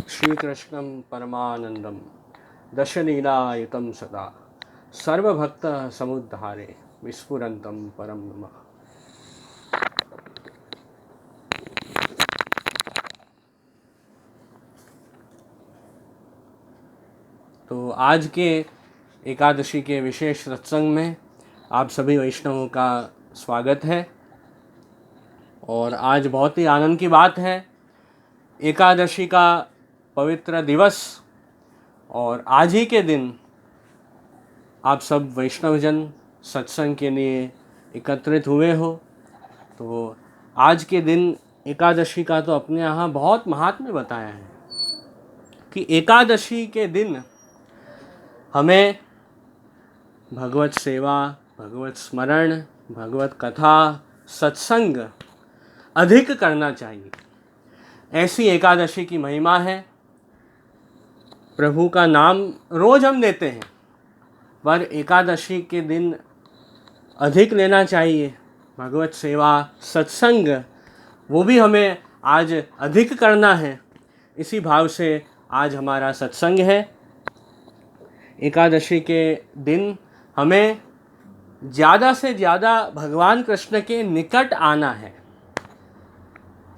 श्रीकृष्णं परमानन्दं दशलीलायुतं सदा सर्वभक्तसमुद्धारे विस्फुरन्तं परं नमः। तो आज के एकादशी के विशेष सत्संग में आप सभी वैष्णवों का स्वागत है। और आज बहुत ही आनंद की बात है, एकादशी का पवित्र दिवस और आज ही के दिन आप सब वैष्णवजन सत्संग के लिए एकत्रित हुए हो। तो आज के दिन एकादशी का तो अपने यहाँ बहुत महात्म्य बताया है कि एकादशी के दिन हमें भगवत सेवा, भगवत स्मरण, भगवत कथा, सत्संग अधिक करना चाहिए। ऐसी एकादशी की महिमा है। प्रभु का नाम रोज हम लेते हैं, पर एकादशी के दिन अधिक लेना चाहिए। भगवत सेवा, सत्संग वो भी हमें आज अधिक करना है। इसी भाव से आज हमारा सत्संग है। एकादशी के दिन हमें ज़्यादा से ज़्यादा भगवान कृष्ण के निकट आना है।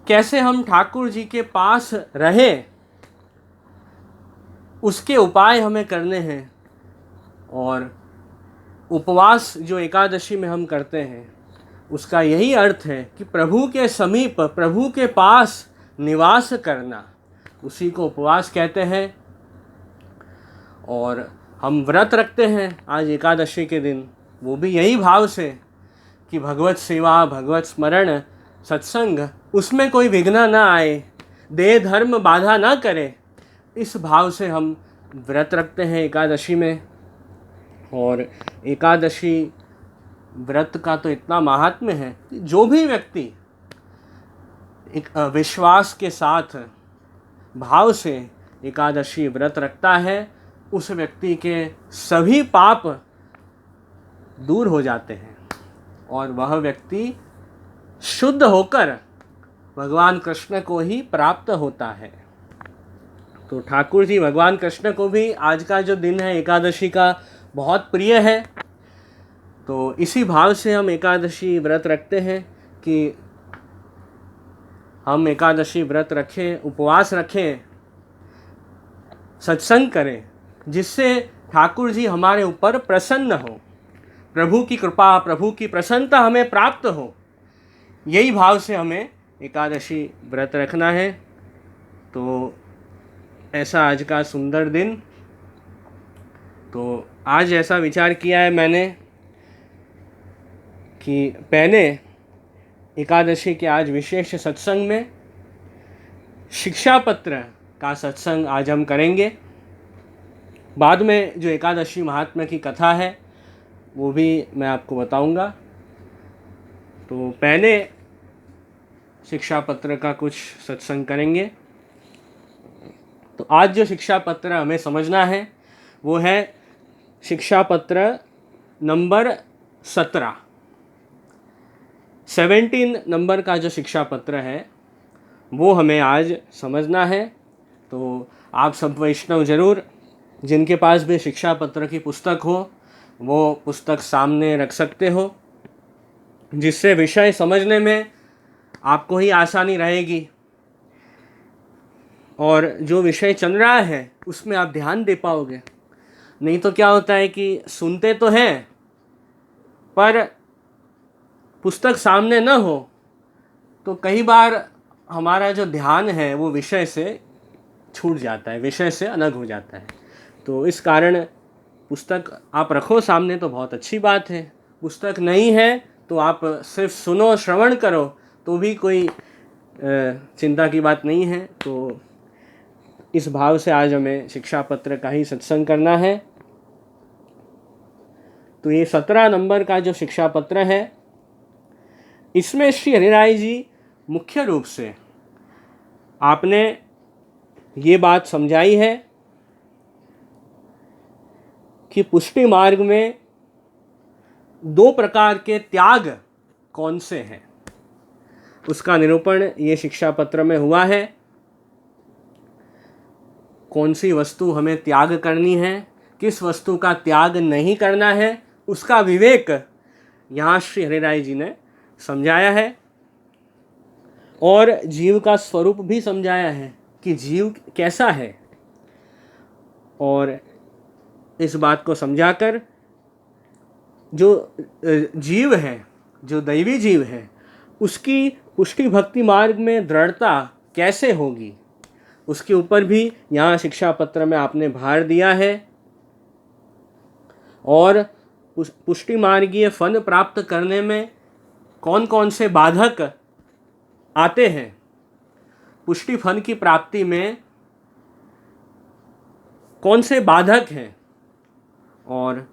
कैसे हम ठाकुर जी के पास रहे, उसके उपाय हमें करने हैं। और उपवास जो एकादशी में हम करते हैं, उसका यही अर्थ है कि प्रभु के समीप, प्रभु के पास निवास करना, उसी को उपवास कहते हैं। और हम व्रत रखते हैं आज एकादशी के दिन, वो भी यही भाव से कि भगवत सेवा, भगवत स्मरण, सत्संग उसमें कोई विघ्न ना आए, देह धर्म बाधा ना करे। इस भाव से हम व्रत रखते हैं एकादशी में। और एकादशी व्रत का तो इतना महात्म्य है कि जो भी व्यक्ति एक विश्वास के साथ, भाव से एकादशी व्रत रखता है, उस व्यक्ति के सभी पाप दूर हो जाते हैं और वह व्यक्ति शुद्ध होकर भगवान कृष्ण को ही प्राप्त होता है। तो ठाकुर जी भगवान कृष्ण को भी आज का जो दिन है एकादशी का बहुत प्रिय है। तो इसी भाव से हम एकादशी व्रत रखते हैं कि हम एकादशी व्रत रखें, उपवास रखें, सत्संग करें, जिससे ठाकुर जी हमारे ऊपर प्रसन्न हो, प्रभु की कृपा, प्रभु की प्रसन्नता हमें प्राप्त हो। यही भाव से हमें एकादशी व्रत रखना है। तो ऐसा आज का सुंदर दिन। तो आज ऐसा विचार किया है मैंने कि पहले एकादशी के आज विशेष सत्संग में शिक्षा पत्र का सत्संग आज हम करेंगे। बाद में जो एकादशी महात्म्य की कथा है वो भी मैं आपको बताऊंगा। तो पहले शिक्षा पत्र का कुछ सत्संग करेंगे। तो आज जो शिक्षा पत्र हमें समझना है वो है शिक्षा पत्र नंबर 17 नंबर का जो शिक्षा पत्र है वो हमें आज समझना है। तो आप सब वैष्णव जरूर, जिनके पास भी शिक्षा पत्र की पुस्तक हो, वो पुस्तक सामने रख सकते हो, जिससे विषय समझने में आपको ही आसानी रहेगी और जो विषय चल रहा है उसमें आप ध्यान दे पाओगे। नहीं तो क्या होता है कि सुनते तो हैं पर पुस्तक सामने न हो तो कई बार हमारा जो ध्यान है वो विषय से छूट जाता है, विषय से अलग हो जाता है। तो इस कारण पुस्तक आप रखो सामने तो बहुत अच्छी बात है। पुस्तक नहीं है तो आप सिर्फ सुनो, श्रवण करो तो भी कोई चिंता की बात नहीं है। तो इस भाव से आज हमें शिक्षा पत्र का ही सत्संग करना है। तो ये 17 नंबर का जो शिक्षा पत्र है, इसमें श्री हरिराय जी मुख्य रूप से आपने ये बात समझाई है कि पुष्टि मार्ग में 2 प्रकार के त्याग कौन से हैं, उसका निरूपण ये शिक्षा पत्र में हुआ है। कौन सी वस्तु हमें त्याग करनी है, किस वस्तु का त्याग नहीं करना है, उसका विवेक यहाँ श्री हरिराय जी ने समझाया है। और जीव का स्वरूप भी समझाया है कि जीव कैसा है। और इस बात को समझाकर जो जीव है, जो दैवी जीव है, उसकी पुष्टि भक्ति मार्ग में दृढ़ता कैसे होगी, उसके ऊपर भी यहाँ शिक्षा पत्र में आपने भार दिया है। और पुष्टि मार्गीय फल प्राप्त करने में कौन कौन से बाधक आते हैं, पुष्टि फल की प्राप्ति में कौन से बाधक हैं और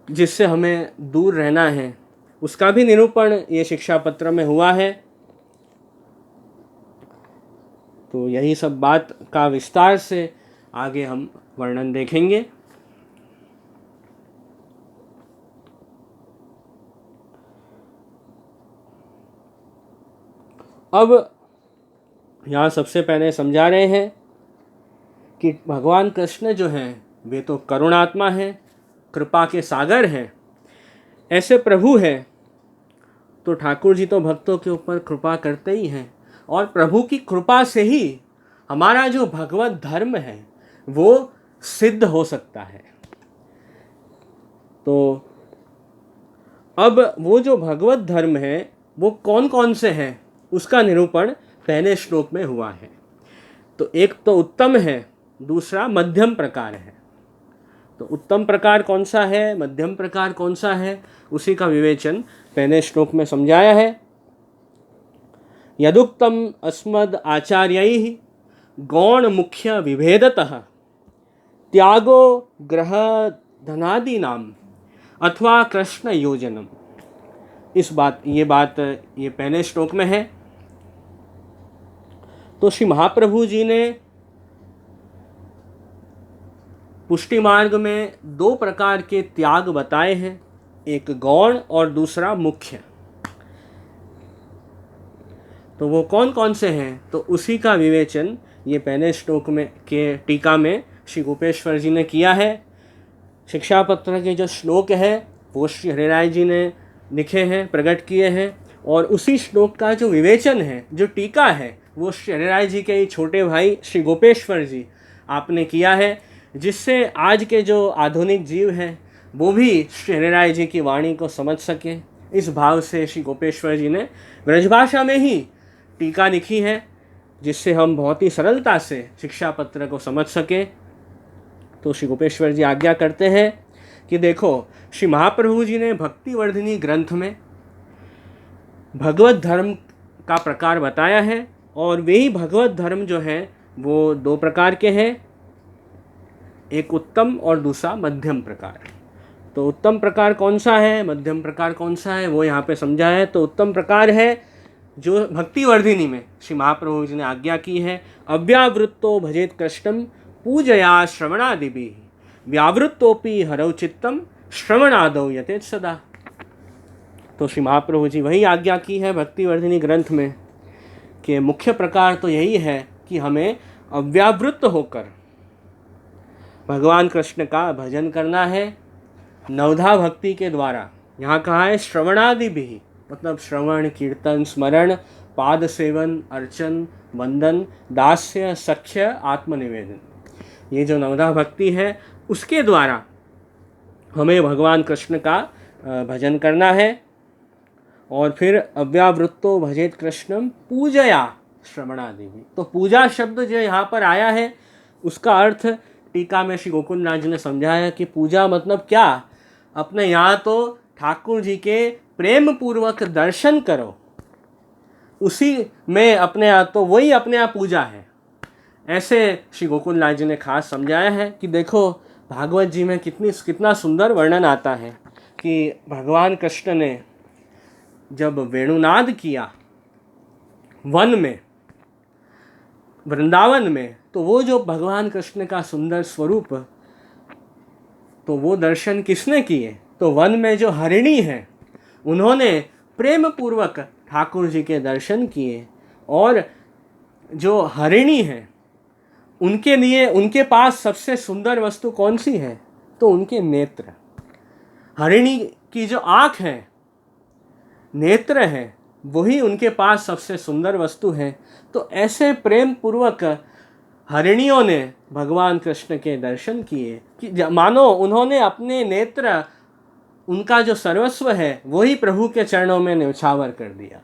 जिससे हमें दूर रहना है, उसका भी निरूपण ये शिक्षा पत्र में हुआ है। तो यही सब बात का विस्तार से आगे हम वर्णन देखेंगे। अब यहाँ सबसे पहले समझा रहे हैं कि भगवान कृष्ण जो हैं वे तो करुणात्मा हैं, कृपा के सागर हैं। ऐसे प्रभु हैं तो ठाकुर जी तो भक्तों के ऊपर कृपा करते ही हैं, और प्रभु की कृपा से ही हमारा जो भगवत धर्म है वो सिद्ध हो सकता है। तो अब वो जो भगवत धर्म है वो कौन कौन से हैं, उसका निरूपण पहले श्लोक में हुआ है। तो एक तो उत्तम है, दूसरा मध्यम प्रकार है। तो उत्तम प्रकार कौन सा है, मध्यम प्रकार कौन सा है, उसी का विवेचन पहले श्लोक में समझाया है। यदुक्तम अस्मद आचार्यैः गौण मुख्य विभेदतः त्यागो ग्रह धनादीनाम अथवा कृष्ण योजनम। ये बात पहले श्लोक में है। तो श्री महाप्रभु जी ने पुष्टि मार्ग में दो प्रकार के त्याग बताए हैं, एक गौण और दूसरा मुख्य। तो वो कौन कौन से हैं, तो उसी का विवेचन ये पहले श्लोक में के टीका में श्री गोपेश्वर जी ने किया है। शिक्षा पत्र के जो श्लोक है वो श्री हरिराय जी ने लिखे हैं, प्रकट किए हैं, और उसी श्लोक का जो विवेचन है, जो टीका है, वो श्री हरिराय जी के छोटे भाई श्री गोपेश्वर जी आपने किया है, जिससे आज के जो आधुनिक जीव हैं वो भी श्री हरिराय जी की वाणी को समझ सके। इस भाव से श्री गोपेश्वर जी ने ब्रजभाषा में ही टीका लिखी है, जिससे हम बहुत ही सरलता से शिक्षा पत्र को समझ सकें। तो श्री गोपेश्वर जी आज्ञा करते हैं कि देखो, श्री महाप्रभु जी ने भक्तिवर्धिनी ग्रंथ में भगवत धर्म का प्रकार बताया है, और वे ही भगवत धर्म जो है वो दो प्रकार के हैं, एक उत्तम और दूसरा मध्यम प्रकार। तो उत्तम प्रकार कौन सा है, मध्यम प्रकार कौन सा है, वो यहाँ पे समझा है। तो उत्तम प्रकार है जो भक्तिवर्धिनी में श्री महाप्रभु जी ने आज्ञा की है, अव्यावृत्तो भजेत कृष्णम पूजया श्रवणादिभिः व्यावृत्तोपि हरौ चित्तम श्रवणादौ यतेत सदा। तो श्री महाप्रभु जी वही आज्ञा की है भक्तिवर्धिनी ग्रंथ में कि मुख्य प्रकार तो यही है कि हमें अव्यावृत्त होकर भगवान कृष्ण का भजन करना है नवधा भक्ति के द्वारा। यहाँ कहा है श्रवणादि भी, मतलब श्रवण, कीर्तन, स्मरण, पाद सेवन, अर्चन, वंदन, दास्य, सख्य, आत्मनिवेदन, ये जो नवधा भक्ति है उसके द्वारा हमें भगवान कृष्ण का भजन करना है। और फिर अव्यावृत्तो भजेत कृष्णम पूजया श्रवणादि भी। तो पूजा शब्द जो यहाँ पर आया है उसका अर्थ टीका में श्री गोकुल नाथ जी ने समझाया कि पूजा मतलब क्या, अपने यहाँ तो ठाकुर जी के प्रेम पूर्वक दर्शन करो, उसी में अपने यहाँ तो वही अपने यहाँ पूजा है। ऐसे श्री गोकुल नाथ जी ने खास समझाया है कि देखो भागवत जी में कितना सुंदर वर्णन आता है कि भगवान कृष्ण ने जब वेणुनाद किया वन में, वृंदावन में, तो वो जो भगवान कृष्ण का सुंदर स्वरूप, तो वो दर्शन किसने किए, तो वन में जो हरिणी है उन्होंने प्रेम पूर्वक ठाकुर जी के दर्शन किए। और जो हरिणी है उनके लिए उनके पास सबसे सुंदर वस्तु कौन सी है? तो उनके नेत्र। हरिणी की जो आँख है, नेत्र है, वही उनके पास सबसे सुंदर वस्तु है। तो ऐसे प्रेम पूर्वक हरिणियों ने भगवान कृष्ण के दर्शन किए कि मानो उन्होंने अपने नेत्र, उनका जो सर्वस्व है वही प्रभु के चरणों में न्यौछावर कर दिया।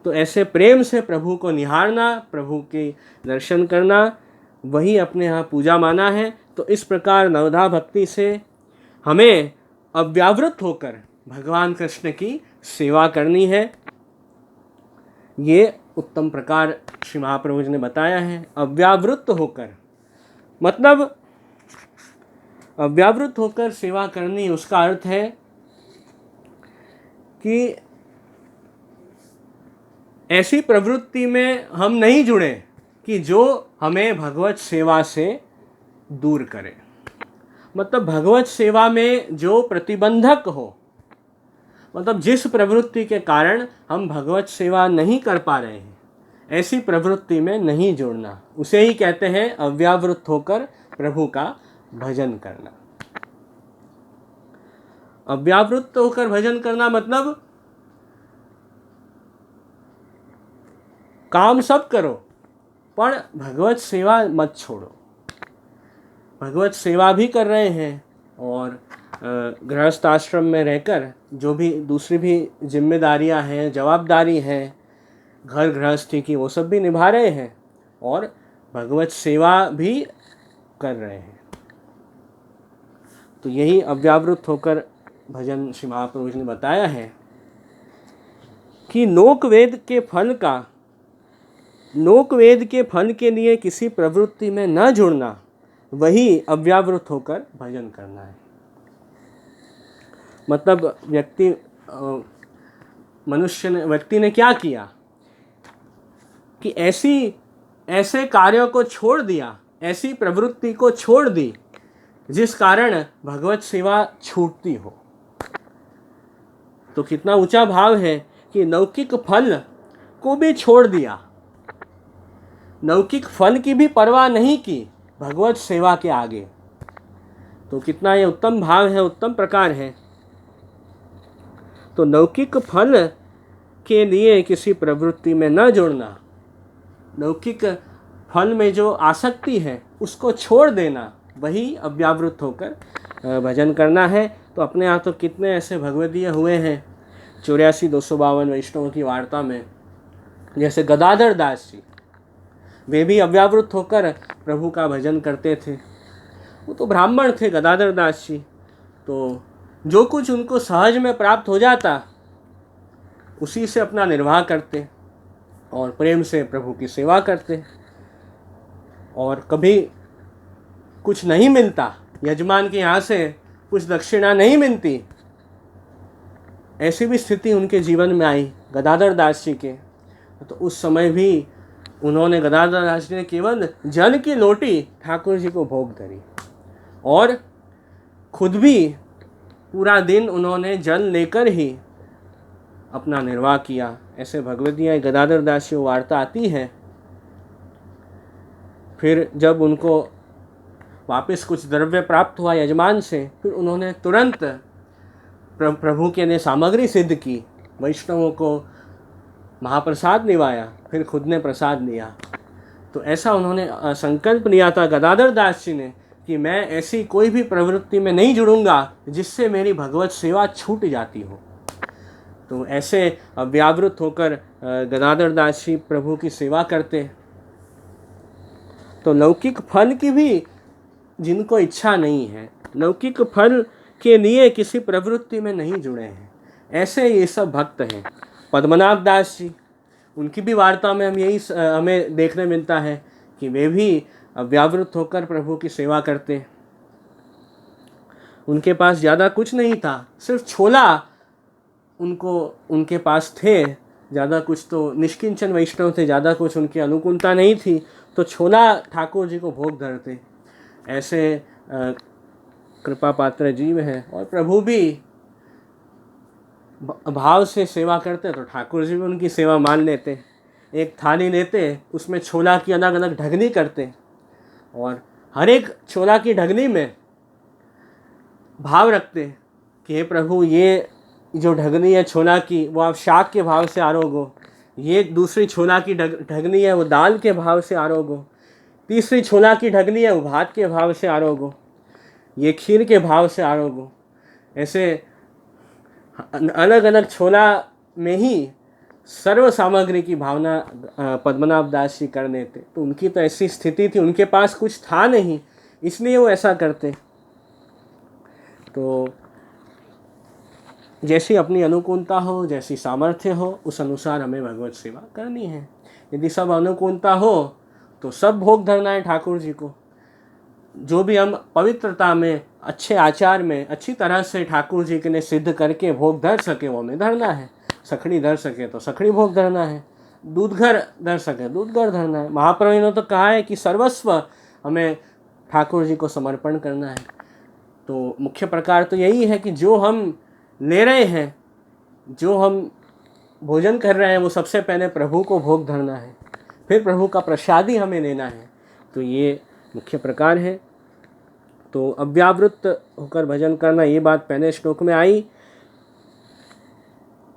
तो ऐसे प्रेम से प्रभु को निहारना, प्रभु के दर्शन करना, वही अपने यहाँ पूजा माना है। तो इस प्रकार नवधा भक्ति से हमें अव्यावृत होकर भगवान कृष्ण की सेवा करनी है। ये उत्तम प्रकार श्री महाप्रभु जी ने बताया है। अव्यावृत होकर मतलब अव्यावृत होकर सेवा करनी, उसका अर्थ है कि ऐसी प्रवृत्ति में हम नहीं जुड़े कि जो हमें भगवत सेवा से दूर करे। मतलब भगवत सेवा में जो प्रतिबंधक हो, मतलब जिस प्रवृत्ति के कारण हम भगवत सेवा नहीं कर पा रहे हैं, ऐसी प्रवृत्ति में नहीं जुड़ना, उसे ही कहते हैं अव्यावृत होकर प्रभु का भजन करना। अव्यावृत होकर भजन करना मतलब काम सब करो पर भगवत सेवा मत छोड़ो। भगवत सेवा भी कर रहे हैं और गृहस्थ आश्रम में रहकर जो भी दूसरी भी जिम्मेदारियां हैं, जवाबदारी हैं घर गृहस्थी की, वो सब भी निभा रहे हैं और भगवत सेवा भी कर रहे हैं। तो यही अव्यावृत होकर भजन श्री महाप्रभु जी ने बताया है कि लोक वेद के फल के लिए किसी प्रवृत्ति में न जुड़ना, वही अव्यावृत होकर भजन करना है। मतलब व्यक्ति ने क्या किया कि ऐसे कार्यों को छोड़ दिया, ऐसी प्रवृत्ति को छोड़ दी जिस कारण भगवत सेवा छूटती हो। तो कितना ऊंचा भाव है कि लौकिक फल को भी छोड़ दिया, लौकिक फल की भी परवाह नहीं की भगवत सेवा के आगे। तो कितना ये उत्तम भाव है, उत्तम प्रकार है। तो लौकिक फल के लिए किसी प्रवृत्ति में न जुड़ना, लौकिक फल में जो आसक्ति है उसको छोड़ देना, वही अव्यावृत होकर भजन करना है। तो अपने यहाँ तो कितने ऐसे भगवदीय हुए हैं 84-252 वैष्णवों की वार्ता में, जैसे गदाधर दास जी, वे भी अव्यावृत होकर प्रभु का भजन करते थे। वो तो ब्राह्मण थे गदाधर दास जी, तो जो कुछ उनको सहज में प्राप्त हो जाता उसी से अपना निर्वाह करते और प्रेम से प्रभु की सेवा करते। और कभी कुछ नहीं मिलता, यजमान के यहाँ से कुछ दक्षिणा नहीं मिलती, ऐसी भी स्थिति उनके जीवन में आई गदाधर दास जी के। तो उस समय भी उन्होंने, गदाधर दास जी ने केवल जल की लोटी ठाकुर जी को भोग धरी और खुद भी पूरा दिन उन्होंने जल लेकर ही अपना निर्वाह किया। ऐसे भगवदीय गदाधर दास जी वार्ता आती है। फिर जब उनको वापस कुछ द्रव्य प्राप्त हुआ यजमान से, फिर उन्होंने तुरंत प्रभु के लिए सामग्री सिद्ध की, वैष्णवों को महाप्रसाद निवाया, फिर खुद ने प्रसाद लिया। तो ऐसा उन्होंने संकल्प लिया था गदाधर दास जी ने कि मैं ऐसी कोई भी प्रवृत्ति में नहीं जुड़ूंगा जिससे मेरी भगवत सेवा छूट जाती हो। तो ऐसे अव्यावृत होकर गदाधर दास जी प्रभु की सेवा करते। तो लौकिक फल की भी जिनको इच्छा नहीं है, लौकिक फल के लिए किसी प्रवृत्ति में नहीं जुड़े हैं, ऐसे ये सब भक्त हैं। पद्मनाभ दास जी, उनकी भी वार्ता में हमें देखने मिलता है कि वे भी अव्यावृत होकर प्रभु की सेवा करते। उनके पास ज़्यादा कुछ नहीं था, सिर्फ छोला उनके पास थे, ज़्यादा कुछ तो निष्किंचन वैष्णव थे, ज़्यादा कुछ उनकी अनुकूलता नहीं थी, तो छोला ठाकुर जी को भोग धरते। ऐसे कृपा पात्र जीव हैं और प्रभु भी भाव से सेवा करते, तो ठाकुर जी भी उनकी सेवा मान लेते। एक थाली लेते, उसमें छोला की अलग अलग ढगनी करते, और हर एक छोला की ढगनी में भाव रखते हैं कि हे प्रभु, ये जो ढगनी है छोला की वो आप शाक के भाव से आरोगो, ये दूसरी छोला की ढगनी है वो दाल के भाव से आरोगो, तीसरी छोला की ढगनी है वो भात के भाव से आरोगो, ये खीर के भाव से आरोगो। ऐसे अलग अलग छोला में ही सर्व सामग्री की भावना पद्मनाभ दास जी करने थे। तो उनकी तो ऐसी स्थिति थी, उनके पास कुछ था नहीं, इसलिए वो ऐसा करते। तो जैसी अपनी अनुकूलता हो, जैसी सामर्थ्य हो, उस अनुसार हमें भगवत सेवा करनी है। यदि सब अनुकूलता हो तो सब भोग धरना है ठाकुर जी को। जो भी हम पवित्रता में, अच्छे आचार में अच्छी तरह से ठाकुर जी के लिए सिद्ध करके भोग धर सके वो हमें धरना है। सखड़ी धर सके तो सखड़ी भोग धरना है, दूध घर धर सके दूध घर धरना है। महाप्रभु ने तो कहा है कि सर्वस्व हमें ठाकुर जी को समर्पण करना है। तो मुख्य प्रकार तो यही है कि जो हम ले रहे हैं, जो हम भोजन कर रहे हैं, वो सबसे पहले प्रभु को भोग धरना है, फिर प्रभु का प्रसादी हमें लेना है। तो ये मुख्य प्रकार है। तो अव्यावृत्त होकर भजन करना, ये बात पहले श्लोक में आई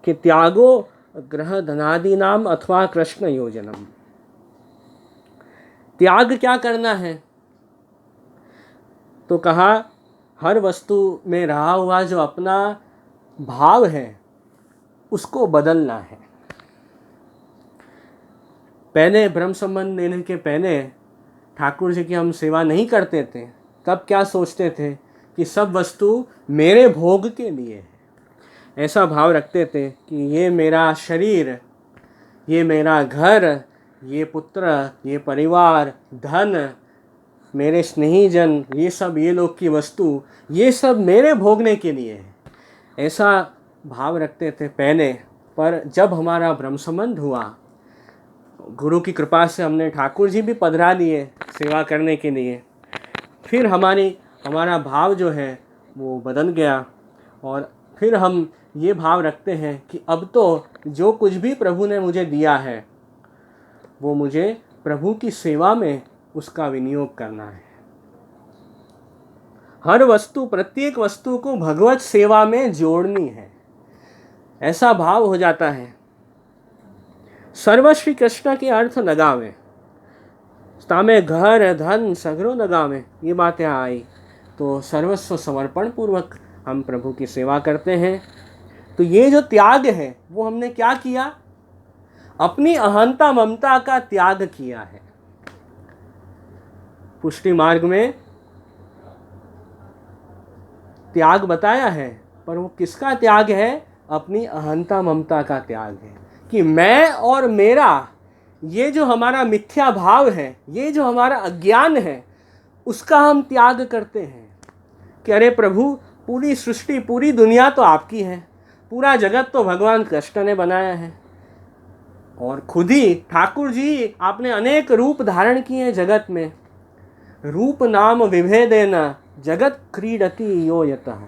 कि त्यागो ग्रह धनादि नाम अथवा कृष्ण योजनम। त्याग क्या करना है? तो कहा हर वस्तु में रहा हुआ जो अपना भाव है उसको बदलना है। पहले ब्रह्म संबंध लेने के पहले ठाकुर जी की हम सेवा नहीं करते थे, तब क्या सोचते थे कि सब वस्तु मेरे भोग के लिए है। ऐसा भाव रखते थे कि ये मेरा शरीर, ये मेरा घर, ये पुत्र, ये परिवार, धन, मेरे स्नेहीजन, ये सब, ये लोग की वस्तु, ये सब मेरे भोगने के लिए है। ऐसा भाव रखते थे पहले। पर जब हमारा ब्रह्म संबंध हुआ, गुरु की कृपा से हमने ठाकुर जी भी पधरा लिए सेवा करने के लिए, फिर हमारा भाव जो है वो बदल गया। और फिर हम ये भाव रखते हैं कि अब तो जो कुछ भी प्रभु ने मुझे दिया है वो मुझे प्रभु की सेवा में उसका विनियोग करना है। हर वस्तु, प्रत्येक वस्तु को भगवत सेवा में जोड़नी है, ऐसा भाव हो जाता है। सर्व श्री कृष्ण के अर्थ लगावे, तामे घर धन सगरो लगावे, ये बात यहाँ आई। तो सर्वस्व समर्पण पूर्वक हम प्रभु की सेवा करते हैं। तो ये जो त्याग है वो हमने क्या किया? अपनी अहंता ममता का त्याग किया है। पुष्टि मार्ग में त्याग बताया है, पर वो किसका त्याग है? अपनी अहंता ममता का त्याग है कि मैं और मेरा, ये जो हमारा मिथ्या भाव है, ये जो हमारा अज्ञान है, उसका हम त्याग करते हैं कि अरे प्रभु, पूरी सृष्टि, पूरी दुनिया तो आपकी है, पूरा जगत तो भगवान कृष्ण ने बनाया है, और खुद ही ठाकुर जी आपने अनेक रूप धारण किए हैं जगत में। रूप नाम विभेदेन जगत क्रीडति यो यतः,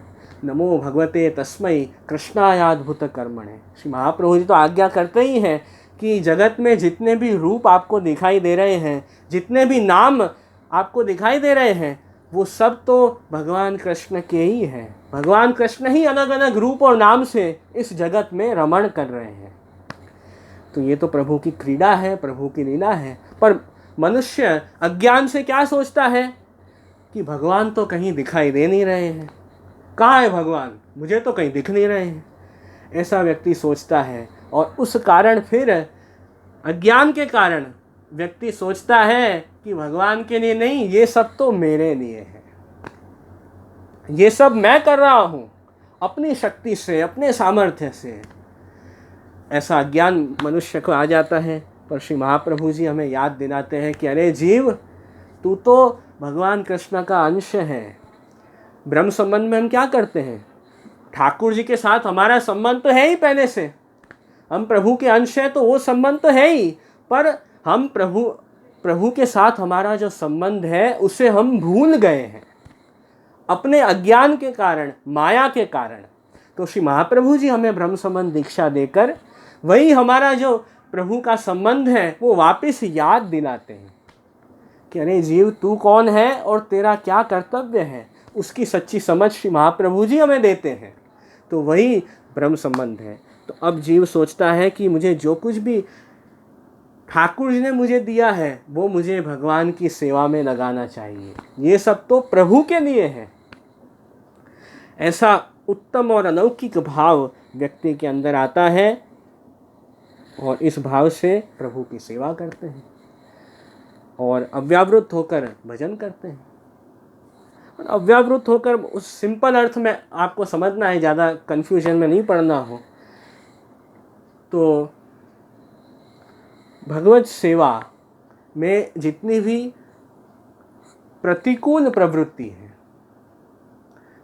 नमो भगवते तस्मै कृष्णायाद्भुत कर्मणे। श्री महाप्रभु जी तो आज्ञा करते ही हैं कि जगत में जितने भी रूप आपको दिखाई दे रहे हैं, जितने भी नाम आपको दिखाई दे रहे हैं, वो सब तो भगवान कृष्ण के ही हैं। भगवान कृष्ण ही अलग अलग रूप और नाम से इस जगत में रमण कर रहे हैं। तो ये तो प्रभु की क्रीड़ा है, प्रभु की लीला है। पर मनुष्य अज्ञान से क्या सोचता है कि भगवान तो कहीं दिखाई दे नहीं रहे हैं, कहाँ है भगवान, मुझे तो कहीं दिख नहीं रहे हैं, ऐसा व्यक्ति सोचता है। और उस कारण, फिर अज्ञान के कारण व्यक्ति सोचता है कि भगवान के लिए नहीं, ये सब तो मेरे लिए है, ये सब मैं कर रहा हूँ अपनी शक्ति से, अपने सामर्थ्य से। ऐसा अज्ञान मनुष्य को आ जाता है। पर श्री महाप्रभु जी हमें याद दिलाते हैं कि अरे जीव, तू तो भगवान कृष्ण का अंश है। ब्रह्म संबंध में हम क्या करते हैं? ठाकुर जी के साथ हमारा संबंध तो है ही पहले से, हम प्रभु के अंश हैं तो वो संबंध तो है ही, पर हम प्रभु के साथ हमारा जो संबंध है उसे हम भूल गए हैं अपने अज्ञान के कारण, माया के कारण। तो श्री महाप्रभु जी हमें ब्रह्म संबंध दीक्षा देकर वही हमारा जो प्रभु का संबंध है वो वापस याद दिलाते हैं कि अरे जीव तू कौन है और तेरा क्या कर्तव्य है, उसकी सच्ची समझ श्री महाप्रभु जी हमें देते हैं। तो वही ब्रह्म संबंध है। तो अब जीव सोचता है कि मुझे जो कुछ भी ठाकुर जी ने मुझे दिया है वो मुझे भगवान की सेवा में लगाना चाहिए, ये सब तो प्रभु के लिए है। ऐसा उत्तम और अलौकिक भाव व्यक्ति के अंदर आता है और इस भाव से प्रभु की सेवा करते हैं और अव्यावृत होकर भजन करते हैं। और अव्यावृत होकर उस सिंपल अर्थ में आपको समझना है, ज़्यादा कन्फ्यूजन में नहीं पड़ना हो। तो भगवत सेवा में जितनी भी प्रतिकूल प्रवृत्ति है,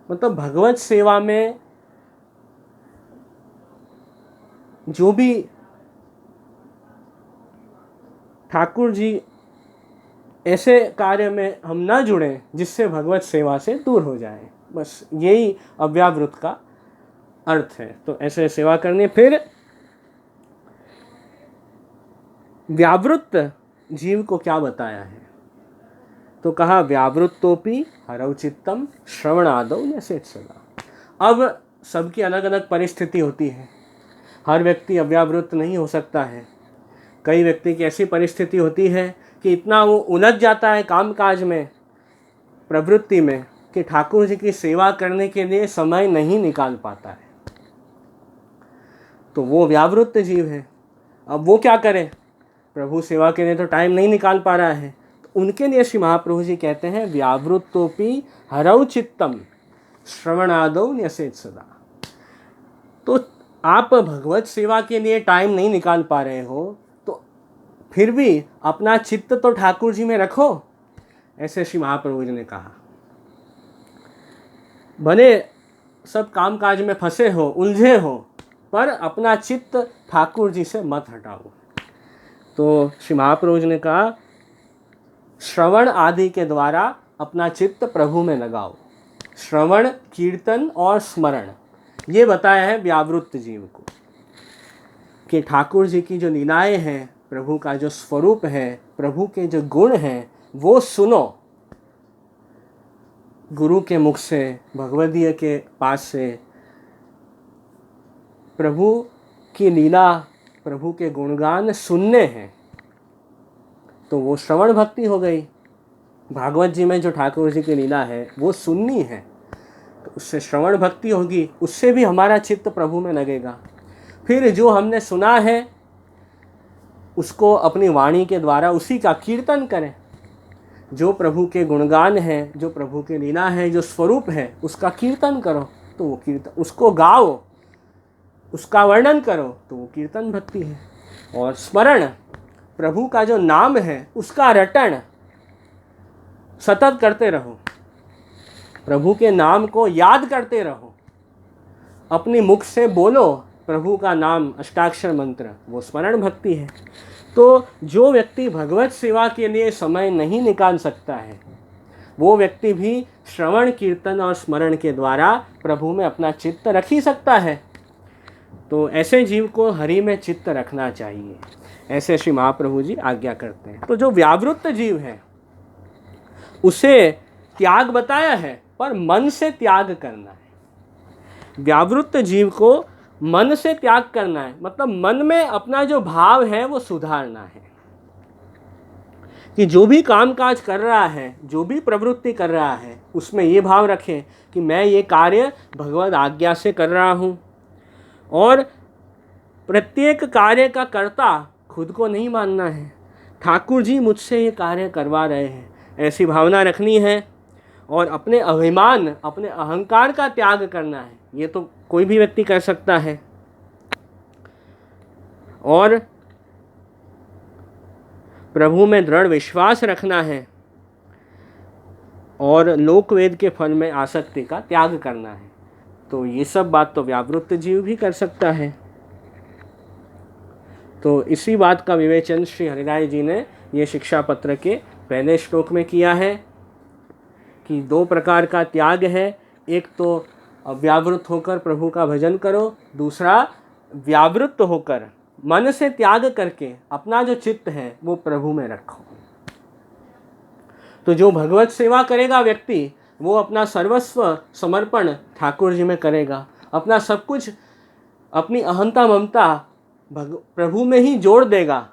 मतलब भगवत सेवा में जो भी ठाकुर जी ऐसे कार्य में हम ना जुड़ें जिससे भगवत सेवा से दूर हो जाए, बस यही अव्यावृत का अर्थ है। तो ऐसे सेवा करनी। फिर व्यावृत्त जीव को क्या बताया है, तो कहा व्यावृत्तोपि हरौ चित्तम श्रवणादौ न्यसेत् सदा। अब सबकी अलग अलग परिस्थिति होती है, हर व्यक्ति अव्यावृत्त नहीं हो सकता है। कई व्यक्ति की ऐसी परिस्थिति होती है कि इतना वो उलझ जाता है कामकाज में, प्रवृत्ति में, कि ठाकुर जी की सेवा करने के लिए समय नहीं निकाल पाता है, तो वो व्यावृत्त जीव है। अब वो क्या करे, प्रभु सेवा के लिए तो टाइम नहीं निकाल पा रहा है, तो उनके लिए श्री महाप्रभु जी कहते हैं व्यावृत्तोपि हरौ चित्तम श्रवणादौ न्यसेत् सदा। तो आप भगवत सेवा के लिए टाइम नहीं निकाल पा रहे हो तो फिर भी अपना चित्त तो ठाकुर जी में रखो, ऐसे श्री महाप्रभु जी ने कहा। भले सब कामकाज में फंसे हो, उलझे हो, पर अपना चित्त ठाकुर जी से मत हटाओ। तो श्री महाप्रभु जी ने कहा श्रवण आदि के द्वारा अपना चित्त प्रभु में लगाओ। श्रवण, कीर्तन और स्मरण, ये बताया है व्यावृत्त जीव को कि ठाकुर जी की जो लीलाएं हैं, प्रभु का जो स्वरूप है, प्रभु के जो गुण हैं, वो सुनो गुरु के मुख से, भगवदीय के पास से। प्रभु की लीला, प्रभु के गुणगान सुनने हैं, तो वो श्रवण भक्ति हो गई। भागवत जी में जो ठाकुर जी की लीला है वो सुननी है, तो उससे श्रवण भक्ति होगी, उससे भी हमारा चित्त प्रभु में लगेगा। फिर जो हमने सुना है उसको अपनी वाणी के द्वारा उसी का कीर्तन करें। जो प्रभु के गुणगान है, जो प्रभु के लीला है, जो स्वरूप है, उसका कीर्तन करो, तो वो कीर्तन, उसको गाओ, उसका वर्णन करो, तो वो कीर्तन भक्ति है। और स्मरण, प्रभु का जो नाम है उसका रटन सतत करते रहो, प्रभु के नाम को याद करते रहो, अपने मुख से बोलो प्रभु का नाम, अष्टाक्षर मंत्र, वो स्मरण भक्ति है। तो जो व्यक्ति भगवत सेवा के लिए समय नहीं निकाल सकता है, वो व्यक्ति भी श्रवण, कीर्तन और स्मरण के द्वारा प्रभु में अपना चित्त रख ही सकता है। तो ऐसे जीव को हरि में चित्त रखना चाहिए, ऐसे श्री महाप्रभु जी आज्ञा करते हैं। तो जो व्यावृत्त जीव है उसे त्याग बताया है, पर मन से त्याग करना है। व्यावृत्त जीव को मन से त्याग करना है, मतलब मन में अपना जो भाव है वो सुधारना है कि जो भी कामकाज कर रहा है, जो भी प्रवृत्ति कर रहा है, उसमें ये भाव रखें कि मैं ये कार्य भगवद आज्ञा से कर रहा हूँ। और प्रत्येक कार्य का कर्ता खुद को नहीं मानना है, ठाकुर जी मुझसे ये कार्य करवा रहे हैं, ऐसी भावना रखनी है। और अपने अभिमान, अपने अहंकार का त्याग करना है, ये तो कोई भी व्यक्ति कर सकता है। और प्रभु में दृढ़ विश्वास रखना है और लोकवेद के फल में आसक्ति का त्याग करना है। तो ये सब बात तो व्यावृत्त जीव भी कर सकता है। तो इसी बात का विवेचन श्री हरिराय जी ने ये शिक्षा पत्र के पहले श्लोक में किया है कि दो प्रकार का त्याग है, एक तो अव्यावृत्त होकर प्रभु का भजन करो, दूसरा व्यावृत्त होकर मन से त्याग करके अपना जो चित्त है वो प्रभु में रखो। तो जो भगवत सेवा करेगा व्यक्ति, वो अपना सर्वस्व समर्पण ठाकुर जी में करेगा, अपना सब कुछ, अपनी अहंता ममता प्रभु में ही जोड़ देगा।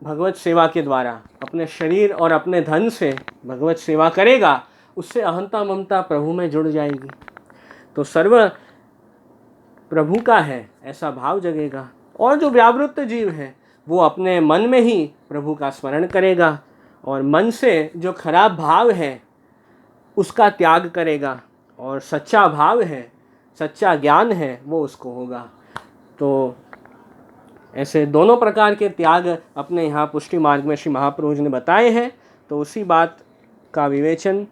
भगवत सेवा के द्वारा अपने शरीर और अपने धन से भगवत सेवा करेगा, उससे अहंता ममता प्रभु में जुड़ जाएगी, तो सर्व प्रभु का है ऐसा भाव जगेगा। और जो व्यावृत्त जीव है वो अपने मन में ही प्रभु का स्मरण करेगा और मन से जो खराब भाव है उसका त्याग करेगा, और सच्चा भाव है, सच्चा ज्ञान है, वो उसको होगा। तो ऐसे दोनों प्रकार के त्याग अपने यहाँ पुष्टि मार्ग में श्री महाप्रभु जी ने बताए हैं। तो उसी बात का विवेचन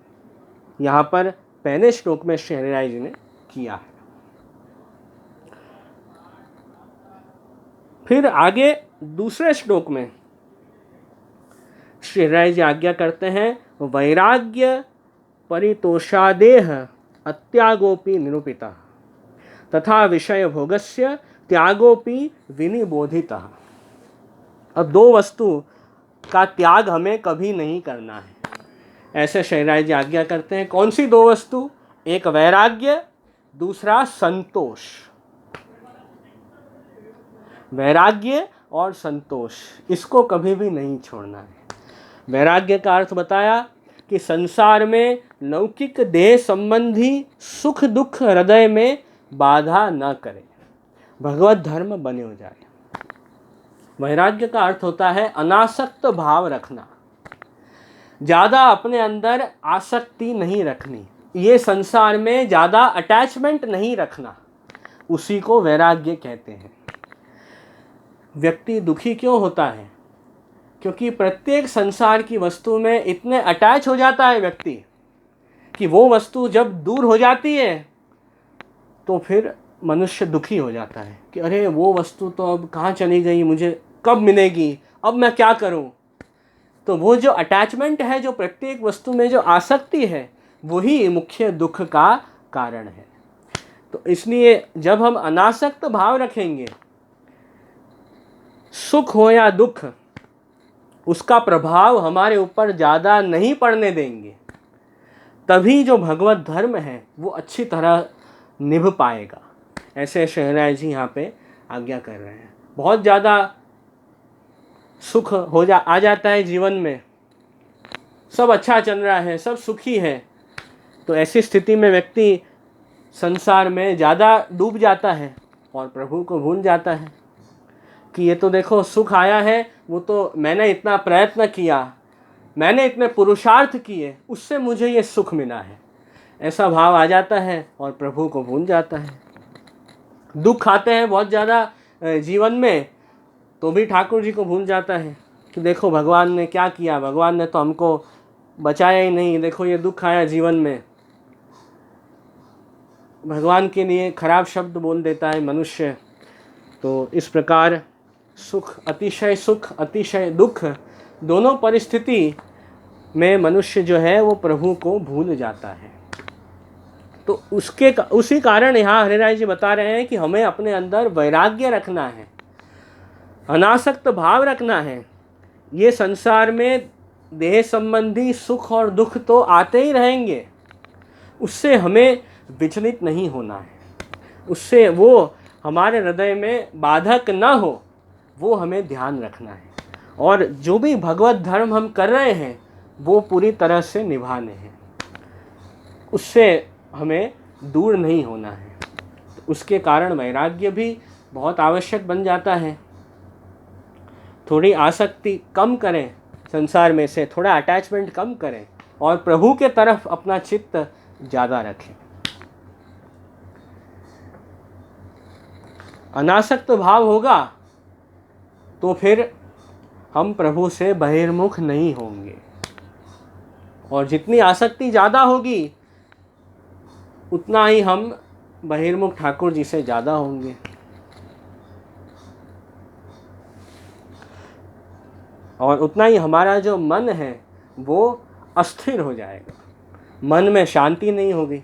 यहाँ पर पहले श्लोक में श्री हरिराय जी ने किया है। फिर आगे दूसरे श्लोक में श्री हरिराय जी आज्ञा करते हैं, वैराग्य परितोषादेह अत्यागोपि निरूपिता तथा विषय भोगस्य त्यागोपि विनिबोधितः। अब दो वस्तु का त्याग हमें कभी नहीं करना है, ऐसे श्री हरिराय जी आज्ञा करते हैं। कौन सी दो वस्तु? एक वैराग्य, दूसरा संतोष। वैराग्य और संतोष, इसको कभी भी नहीं छोड़ना है। वैराग्य का अर्थ बताया कि संसार में लौकिक देह संबंधी सुख दुख हृदय में बाधा न करे, भगवत धर्म बने हो जाए। वैराग्य का अर्थ होता है अनासक्त भाव रखना, ज़्यादा अपने अंदर आसक्ति नहीं रखनी, ये संसार में ज़्यादा अटैचमेंट नहीं रखना, उसी को वैराग्य कहते हैं। व्यक्ति दुखी क्यों होता है? क्योंकि प्रत्येक संसार की वस्तु में इतने अटैच हो जाता है व्यक्ति कि वो वस्तु जब दूर हो जाती है तो फिर मनुष्य दुखी हो जाता है कि अरे वो वस्तु तो अब कहाँ चली गई, मुझे कब मिलेगी, अब मैं क्या करूं। तो वो जो अटैचमेंट है, जो प्रत्येक वस्तु में जो आसक्ति है, वही मुख्य दुख का कारण है। तो इसलिए जब हम अनासक्त भाव रखेंगे, सुख हो या दुख, उसका प्रभाव हमारे ऊपर ज़्यादा नहीं पड़ने देंगे, तभी जो भगवत धर्म है वो अच्छी तरह निभ पाएगा। ऐसे श्री हरिराय जी यहाँ पे आज्ञा कर रहे हैं। बहुत ज़्यादा सुख आ जाता है जीवन में, सब अच्छा चल रहा है, सब सुखी है, तो ऐसी स्थिति में व्यक्ति संसार में ज़्यादा डूब जाता है और प्रभु को भूल जाता है कि ये तो देखो सुख आया है, वो तो मैंने इतना प्रयत्न किया, मैंने इतने पुरुषार्थ किए, उससे मुझे ये सुख मिला है, ऐसा भाव आ जाता है और प्रभु को भूल जाता है। दुख आते हैं बहुत ज़्यादा जीवन में, तो भी ठाकुर जी को भूल जाता है कि देखो भगवान ने क्या किया, भगवान ने तो हमको बचाया ही नहीं, देखो ये दुख आया जीवन में। भगवान के लिए खराब शब्द बोल देता है मनुष्य। तो इस प्रकार सुख अतिशय दुख, दोनों परिस्थिति में मनुष्य जो है वो प्रभु को भूल जाता है। तो उसी कारण यहाँ हरिराय जी बता रहे हैं कि हमें अपने अंदर वैराग्य रखना है, अनासक्त भाव रखना है। ये संसार में देह संबंधी सुख और दुख तो आते ही रहेंगे, उससे हमें विचलित नहीं होना है, उससे वो हमारे हृदय में बाधक न हो, वो हमें ध्यान रखना है। और जो भी भगवत धर्म हम कर रहे हैं वो पूरी तरह से निभाने हैं, उससे हमें दूर नहीं होना है। तो उसके कारण वैराग्य भी बहुत आवश्यक बन जाता है। थोड़ी आसक्ति कम करें संसार में से, थोड़ा अटैचमेंट कम करें और प्रभु के तरफ अपना चित्त ज़्यादा रखें। अनासक्त भाव होगा तो फिर हम प्रभु से बहिर्मुख नहीं होंगे, और जितनी आसक्ति ज़्यादा होगी उतना ही हम बहिर्मुख ठाकुर जी से ज़्यादा होंगे। और उतना ही हमारा जो मन है वो अस्थिर हो जाएगा, मन में शांति नहीं होगी।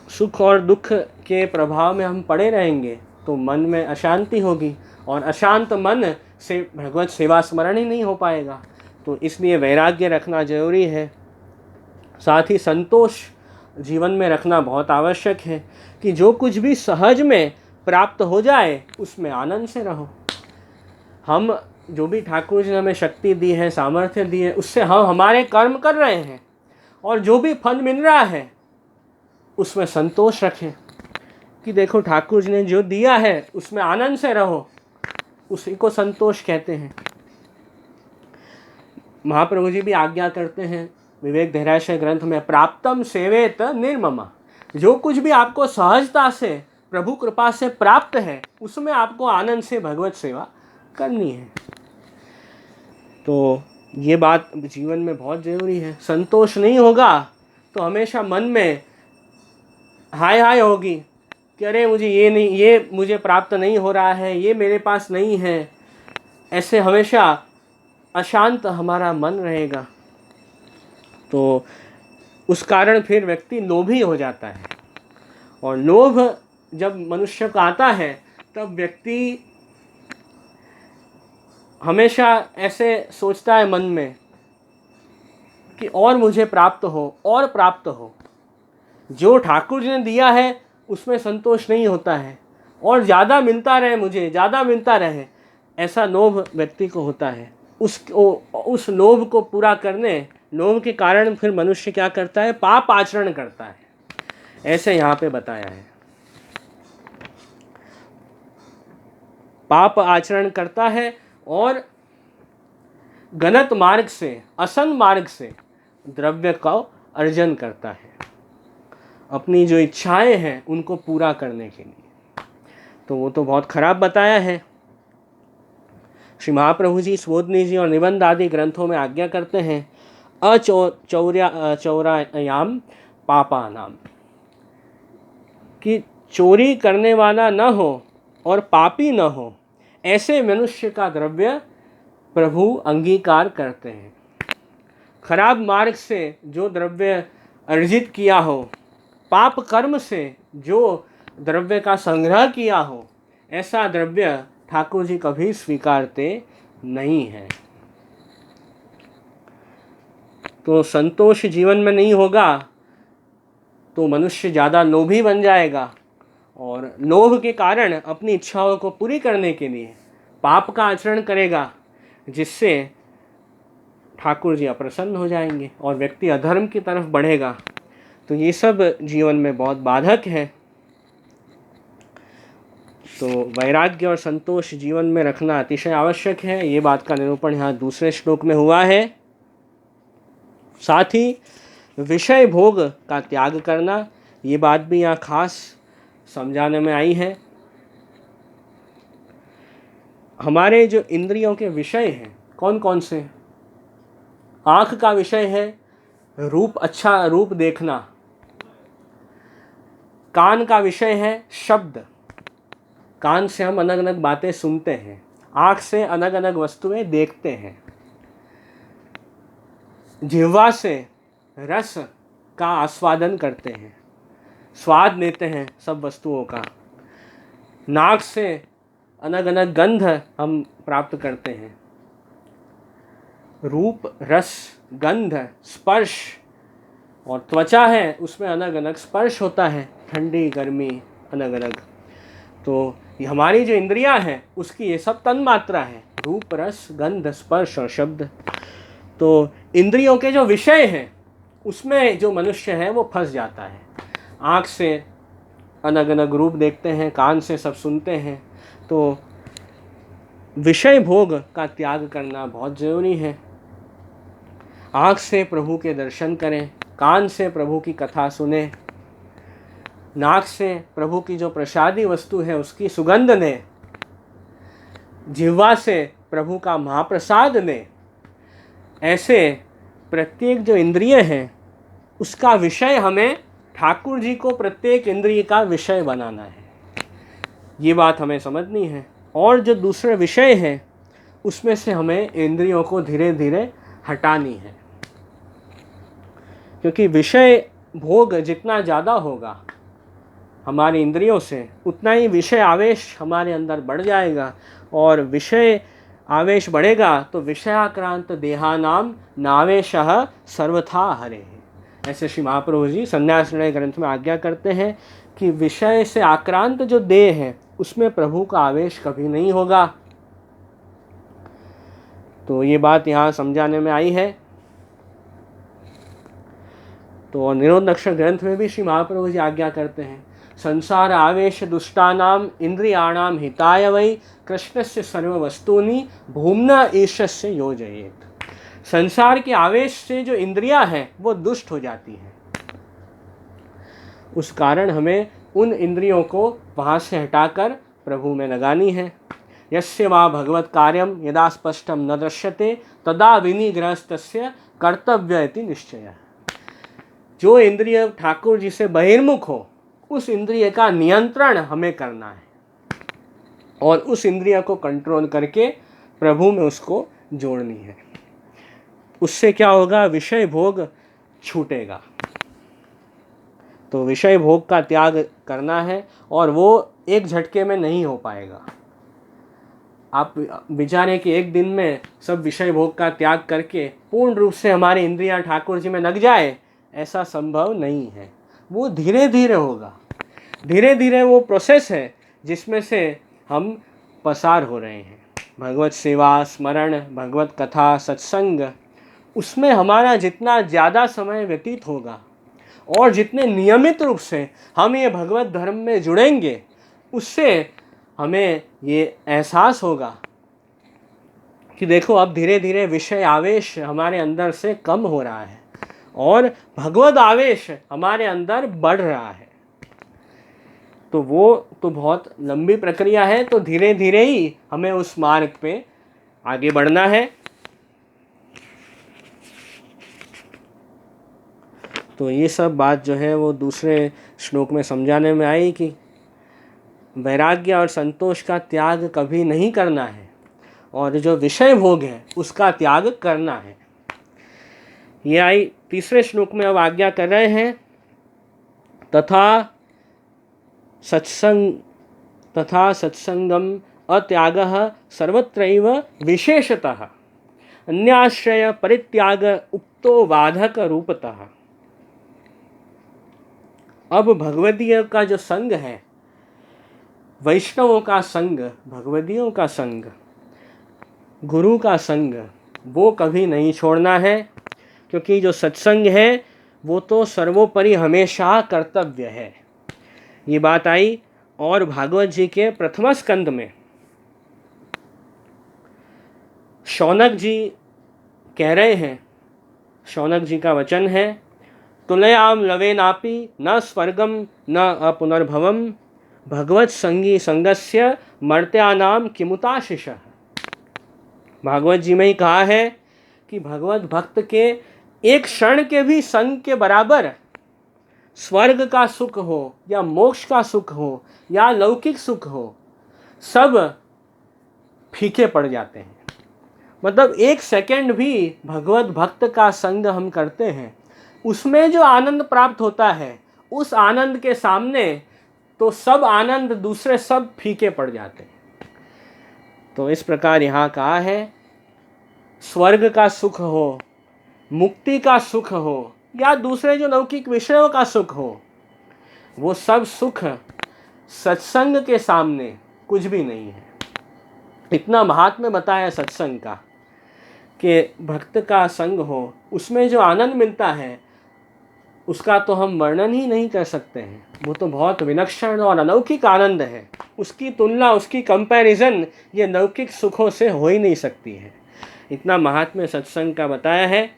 सुख और दुख के प्रभाव में हम पड़े रहेंगे तो मन में अशांति होगी, और अशांत मन से भगवत सेवा स्मरण ही नहीं हो पाएगा। तो इसलिए वैराग्य रखना जरूरी है। साथ ही संतोष जीवन में रखना बहुत आवश्यक है कि जो कुछ भी सहज में प्राप्त हो जाए उसमें आनंद से रहो। हम जो भी ठाकुर जी ने हमें शक्ति दी है, सामर्थ्य दी है, उससे हम हमारे कर्म कर रहे हैं और जो भी फल मिल रहा है उसमें संतोष रखें कि देखो ठाकुर जी ने जो दिया है उसमें आनंद से रहो, उसी को संतोष कहते हैं। महाप्रभु जी भी आज्ञा करते हैं विवेक धैर्याशय ग्रंथ में, प्राप्तम सेवेत निर्ममा। जो कुछ भी आपको सहजता से प्रभु कृपा से प्राप्त है उसमें आपको आनंद से भगवत सेवा करनी है। तो ये बात जीवन में बहुत जरूरी है। संतोष नहीं होगा तो हमेशा मन में हाय हाय होगी कि अरे मुझे ये नहीं, ये मुझे प्राप्त नहीं हो रहा है, ये मेरे पास नहीं है। ऐसे हमेशा अशांत हमारा मन रहेगा, तो उस कारण फिर व्यक्ति लोभी हो जाता है। और लोभ जब मनुष्य को आता है तब व्यक्ति हमेशा ऐसे सोचता है मन में कि और मुझे प्राप्त हो, और प्राप्त हो। जो ठाकुर जी ने दिया है उसमें संतोष नहीं होता है, और ज़्यादा मिलता रहे, मुझे ज़्यादा मिलता रहे, ऐसा लोभ व्यक्ति को होता है। उस लोभ को पूरा करने, लोभ के कारण फिर मनुष्य क्या करता है, पाप आचरण करता है। ऐसे यहाँ पे बताया है, पाप आचरण करता है और गलत मार्ग से, असन मार्ग से द्रव्य का अर्जन करता है, अपनी जो इच्छाएं हैं उनको पूरा करने के लिए। तो वो तो बहुत खराब बताया है। श्री महाप्रभु जी स्वोधनी जी और निबंध आदि ग्रंथों में आज्ञा करते हैं चौरायाम पापा नाम, कि चोरी करने वाला न हो और पापी न हो, ऐसे मनुष्य का द्रव्य प्रभु अंगीकार करते हैं। खराब मार्ग से जो द्रव्य अर्जित किया हो, पाप कर्म से जो द्रव्य का संग्रह किया हो, ऐसा द्रव्य ठाकुर जी कभी स्वीकारते नहीं हैं। तो संतोष जीवन में नहीं होगा तो मनुष्य ज़्यादा लोभी बन जाएगा, और लोभ के कारण अपनी इच्छाओं को पूरी करने के लिए पाप का आचरण करेगा, जिससे ठाकुर जी अप्रसन्न हो जाएंगे और व्यक्ति अधर्म की तरफ बढ़ेगा। तो ये सब जीवन में बहुत बाधक है। तो वैराग्य और संतोष जीवन में रखना अतिशय आवश्यक है। ये बात का निरूपण यहाँ दूसरे श्लोक में हुआ है। साथ ही विषय भोग का त्याग करना, ये बात भी यहाँ खास समझाने में आई है। हमारे जो इंद्रियों के विषय हैं कौन कौन से? आँख का विषय है रूप, अच्छा रूप देखना। कान का विषय है शब्द, कान से हम अलग अलग बातें सुनते हैं। आँख से अलग अलग वस्तुएं देखते हैं। जिह्वा से रस का आस्वादन करते हैं, स्वाद लेते हैं सब वस्तुओं का। नाक से अलग अलग गंध हम प्राप्त करते हैं। रूप, रस, गंध, स्पर्श, और त्वचा है उसमें अलग अलग स्पर्श होता है, ठंडी गर्मी अलग अलग। तो ये हमारी जो इंद्रियां हैं उसकी ये सब तन्मात्रा है, रूप, रस, गंध, स्पर्श और शब्द। तो इंद्रियों के जो विषय हैं उसमें जो मनुष्य है वो फंस जाता है। आँख से अलग अलग रूप देखते हैं, कान से सब सुनते हैं। तो विषय भोग का त्याग करना बहुत ज़रूरी है। आँख से प्रभु के दर्शन करें, कान से प्रभु की कथा सुने, नाक से प्रभु की जो प्रसादी वस्तु है उसकी सुगंध लें, जिह्वा से प्रभु का महाप्रसाद लें। ऐसे प्रत्येक जो इंद्रिय हैं उसका विषय हमें ठाकुर जी को प्रत्येक इंद्रिय का विषय बनाना है। ये बात हमें समझनी है। और जो दूसरे विषय हैं उसमें से हमें इंद्रियों को धीरे धीरे हटानी है, क्योंकि विषय भोग जितना ज़्यादा होगा हमारी इंद्रियों से, उतना ही विषय आवेश हमारे अंदर बढ़ जाएगा और विषय आवेश बढ़ेगा तो विषयाक्रांत देहानाम नावेशः सर्वथा हरे। ऐसे श्री महाप्रभु जी संन्यास निर्णय ग्रंथ में आज्ञा करते हैं कि विषय से आक्रांत जो देह है उसमें प्रभु का आवेश कभी नहीं होगा। तो ये बात यहाँ समझाने में आई है। तो निरोध लक्षण ग्रंथ में भी श्री महाप्रभु जी आज्ञा करते हैं, संसार आवेश दुष्टानाम इंद्रियाणाम हिताय वै कृष्णस्य सर्व वस्तूनि भूम्ना ईशस्य योजयेत। संसार के आवेश से जो इंद्रियां हैं वो दुष्ट हो जाती हैं, उस कारण हमें उन इंद्रियों को वहाँ से हटाकर प्रभु में लगानी है। यस्य वा भगवत कार्यम यदा स्पष्टम न दृश्यते तदा विनिग्रहस्तस्य कर्तव्य इति निश्चय। जो इंद्रिय ठाकुर जी से बहिर्मुख हो उस इंद्रिय का नियंत्रण हमें करना है और उस इंद्रिय को कंट्रोल करके प्रभु में उसको जोड़नी है। उससे क्या होगा, विषय भोग छूटेगा। तो विषय भोग का त्याग करना है और वो एक झटके में नहीं हो पाएगा। आप विचारें कि एक दिन में सब विषय भोग का त्याग करके पूर्ण रूप से हमारी इंद्रियां ठाकुर जी में लग जाए, ऐसा संभव नहीं है। वो धीरे धीरे होगा। धीरे धीरे वो प्रोसेस है जिसमें से हम पसार हो रहे हैं। भगवत सेवा, स्मरण, भगवत कथा, सत्संग, उसमें हमारा जितना ज़्यादा समय व्यतीत होगा और जितने नियमित रूप से हम ये भगवत धर्म में जुड़ेंगे, उससे हमें ये एहसास होगा कि देखो अब धीरे धीरे विषय आवेश हमारे अंदर से कम हो रहा है और भगवत आवेश हमारे अंदर बढ़ रहा है। तो वो तो बहुत लंबी प्रक्रिया है। तो धीरे धीरे ही हमें उस मार्ग पे आगे बढ़ना है। तो ये सब बात जो है वो दूसरे श्लोक में समझाने में आई कि वैराग्य और संतोष का त्याग कभी नहीं करना है और जो विषय भोग है उसका त्याग करना है। ये आई तीसरे श्लोक में। अब आज्ञा कर रहे हैं, तथा सत्संगम अत्यागः सर्वत्रैव विशेषतः अन्याश्रय परित्याग उक्तो बाधक रूपतः। अब भगवदीय का जो संग है, वैष्णवों का संग, भगवदियों का संग, गुरु का संग, वो कभी नहीं छोड़ना है, क्योंकि जो सत्संग है वो तो सर्वोपरि हमेशा कर्तव्य है। ये बात आई। और भागवत जी के प्रथम स्कंद में शौनक जी कह रहे हैं, शौनक जी का वचन है, तुलयाम लवेनापि न स्वर्गम न अपुनर्भवम भगवत संगी संगस्य मर्त्यानाम किमुताशिष। भागवत जी में ही कहा है कि भगवत भक्त के एक क्षण के भी संग के बराबर स्वर्ग का सुख हो या मोक्ष का सुख हो या लौकिक सुख हो, सब फीके पड़ जाते हैं। मतलब एक सेकंड भी भगवत भक्त का संग हम करते हैं, उसमें जो आनंद प्राप्त होता है, उस आनंद के सामने तो सब आनंद दूसरे सब फीके पड़ जाते हैं। तो इस प्रकार यहाँ कहा है, स्वर्ग का सुख हो, मुक्ति का सुख हो या दूसरे जो लौकिक विषयों का सुख हो, वो सब सुख सत्संग के सामने कुछ भी नहीं है। इतना महात्म्य बताया सत्संग का कि भक्त का संग हो, उसमें जो आनंद मिलता है उसका तो हम वर्णन ही नहीं कर सकते हैं। वो तो बहुत विलक्षण और अलौकिक आनंद है। उसकी तुलना, उसकी कंपैरिजन ये लौकिक सुखों से हो ही नहीं सकती है। इतना महात्म्य सत्संग का बताया है।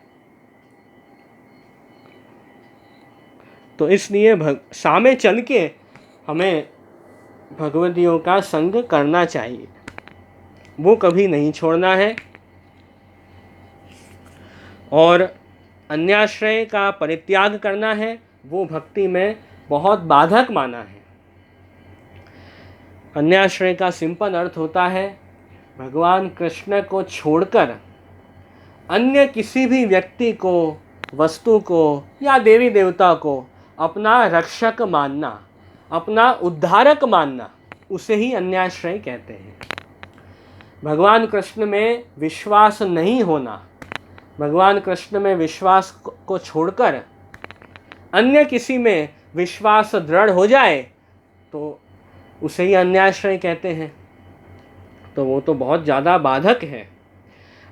तो इसलिए सामे चल के हमें भगवदियों का संग करना चाहिए, वो कभी नहीं छोड़ना है। और अन्याश्रय का परित्याग करना है, वो भक्ति में बहुत बाधक माना है। अन्याश्रय का सिंपल अर्थ होता है भगवान कृष्ण को छोड़कर अन्य किसी भी व्यक्ति को, वस्तु को या देवी देवता को अपना रक्षक मानना, अपना उद्धारक मानना, उसे ही अन्याश्रय कहते हैं। भगवान कृष्ण में विश्वास नहीं होना, भगवान कृष्ण में विश्वास को छोड़कर अन्य किसी में विश्वास दृढ़ हो जाए तो उसे ही अन्याश्रय कहते हैं। तो वो तो बहुत ज़्यादा बाधक है।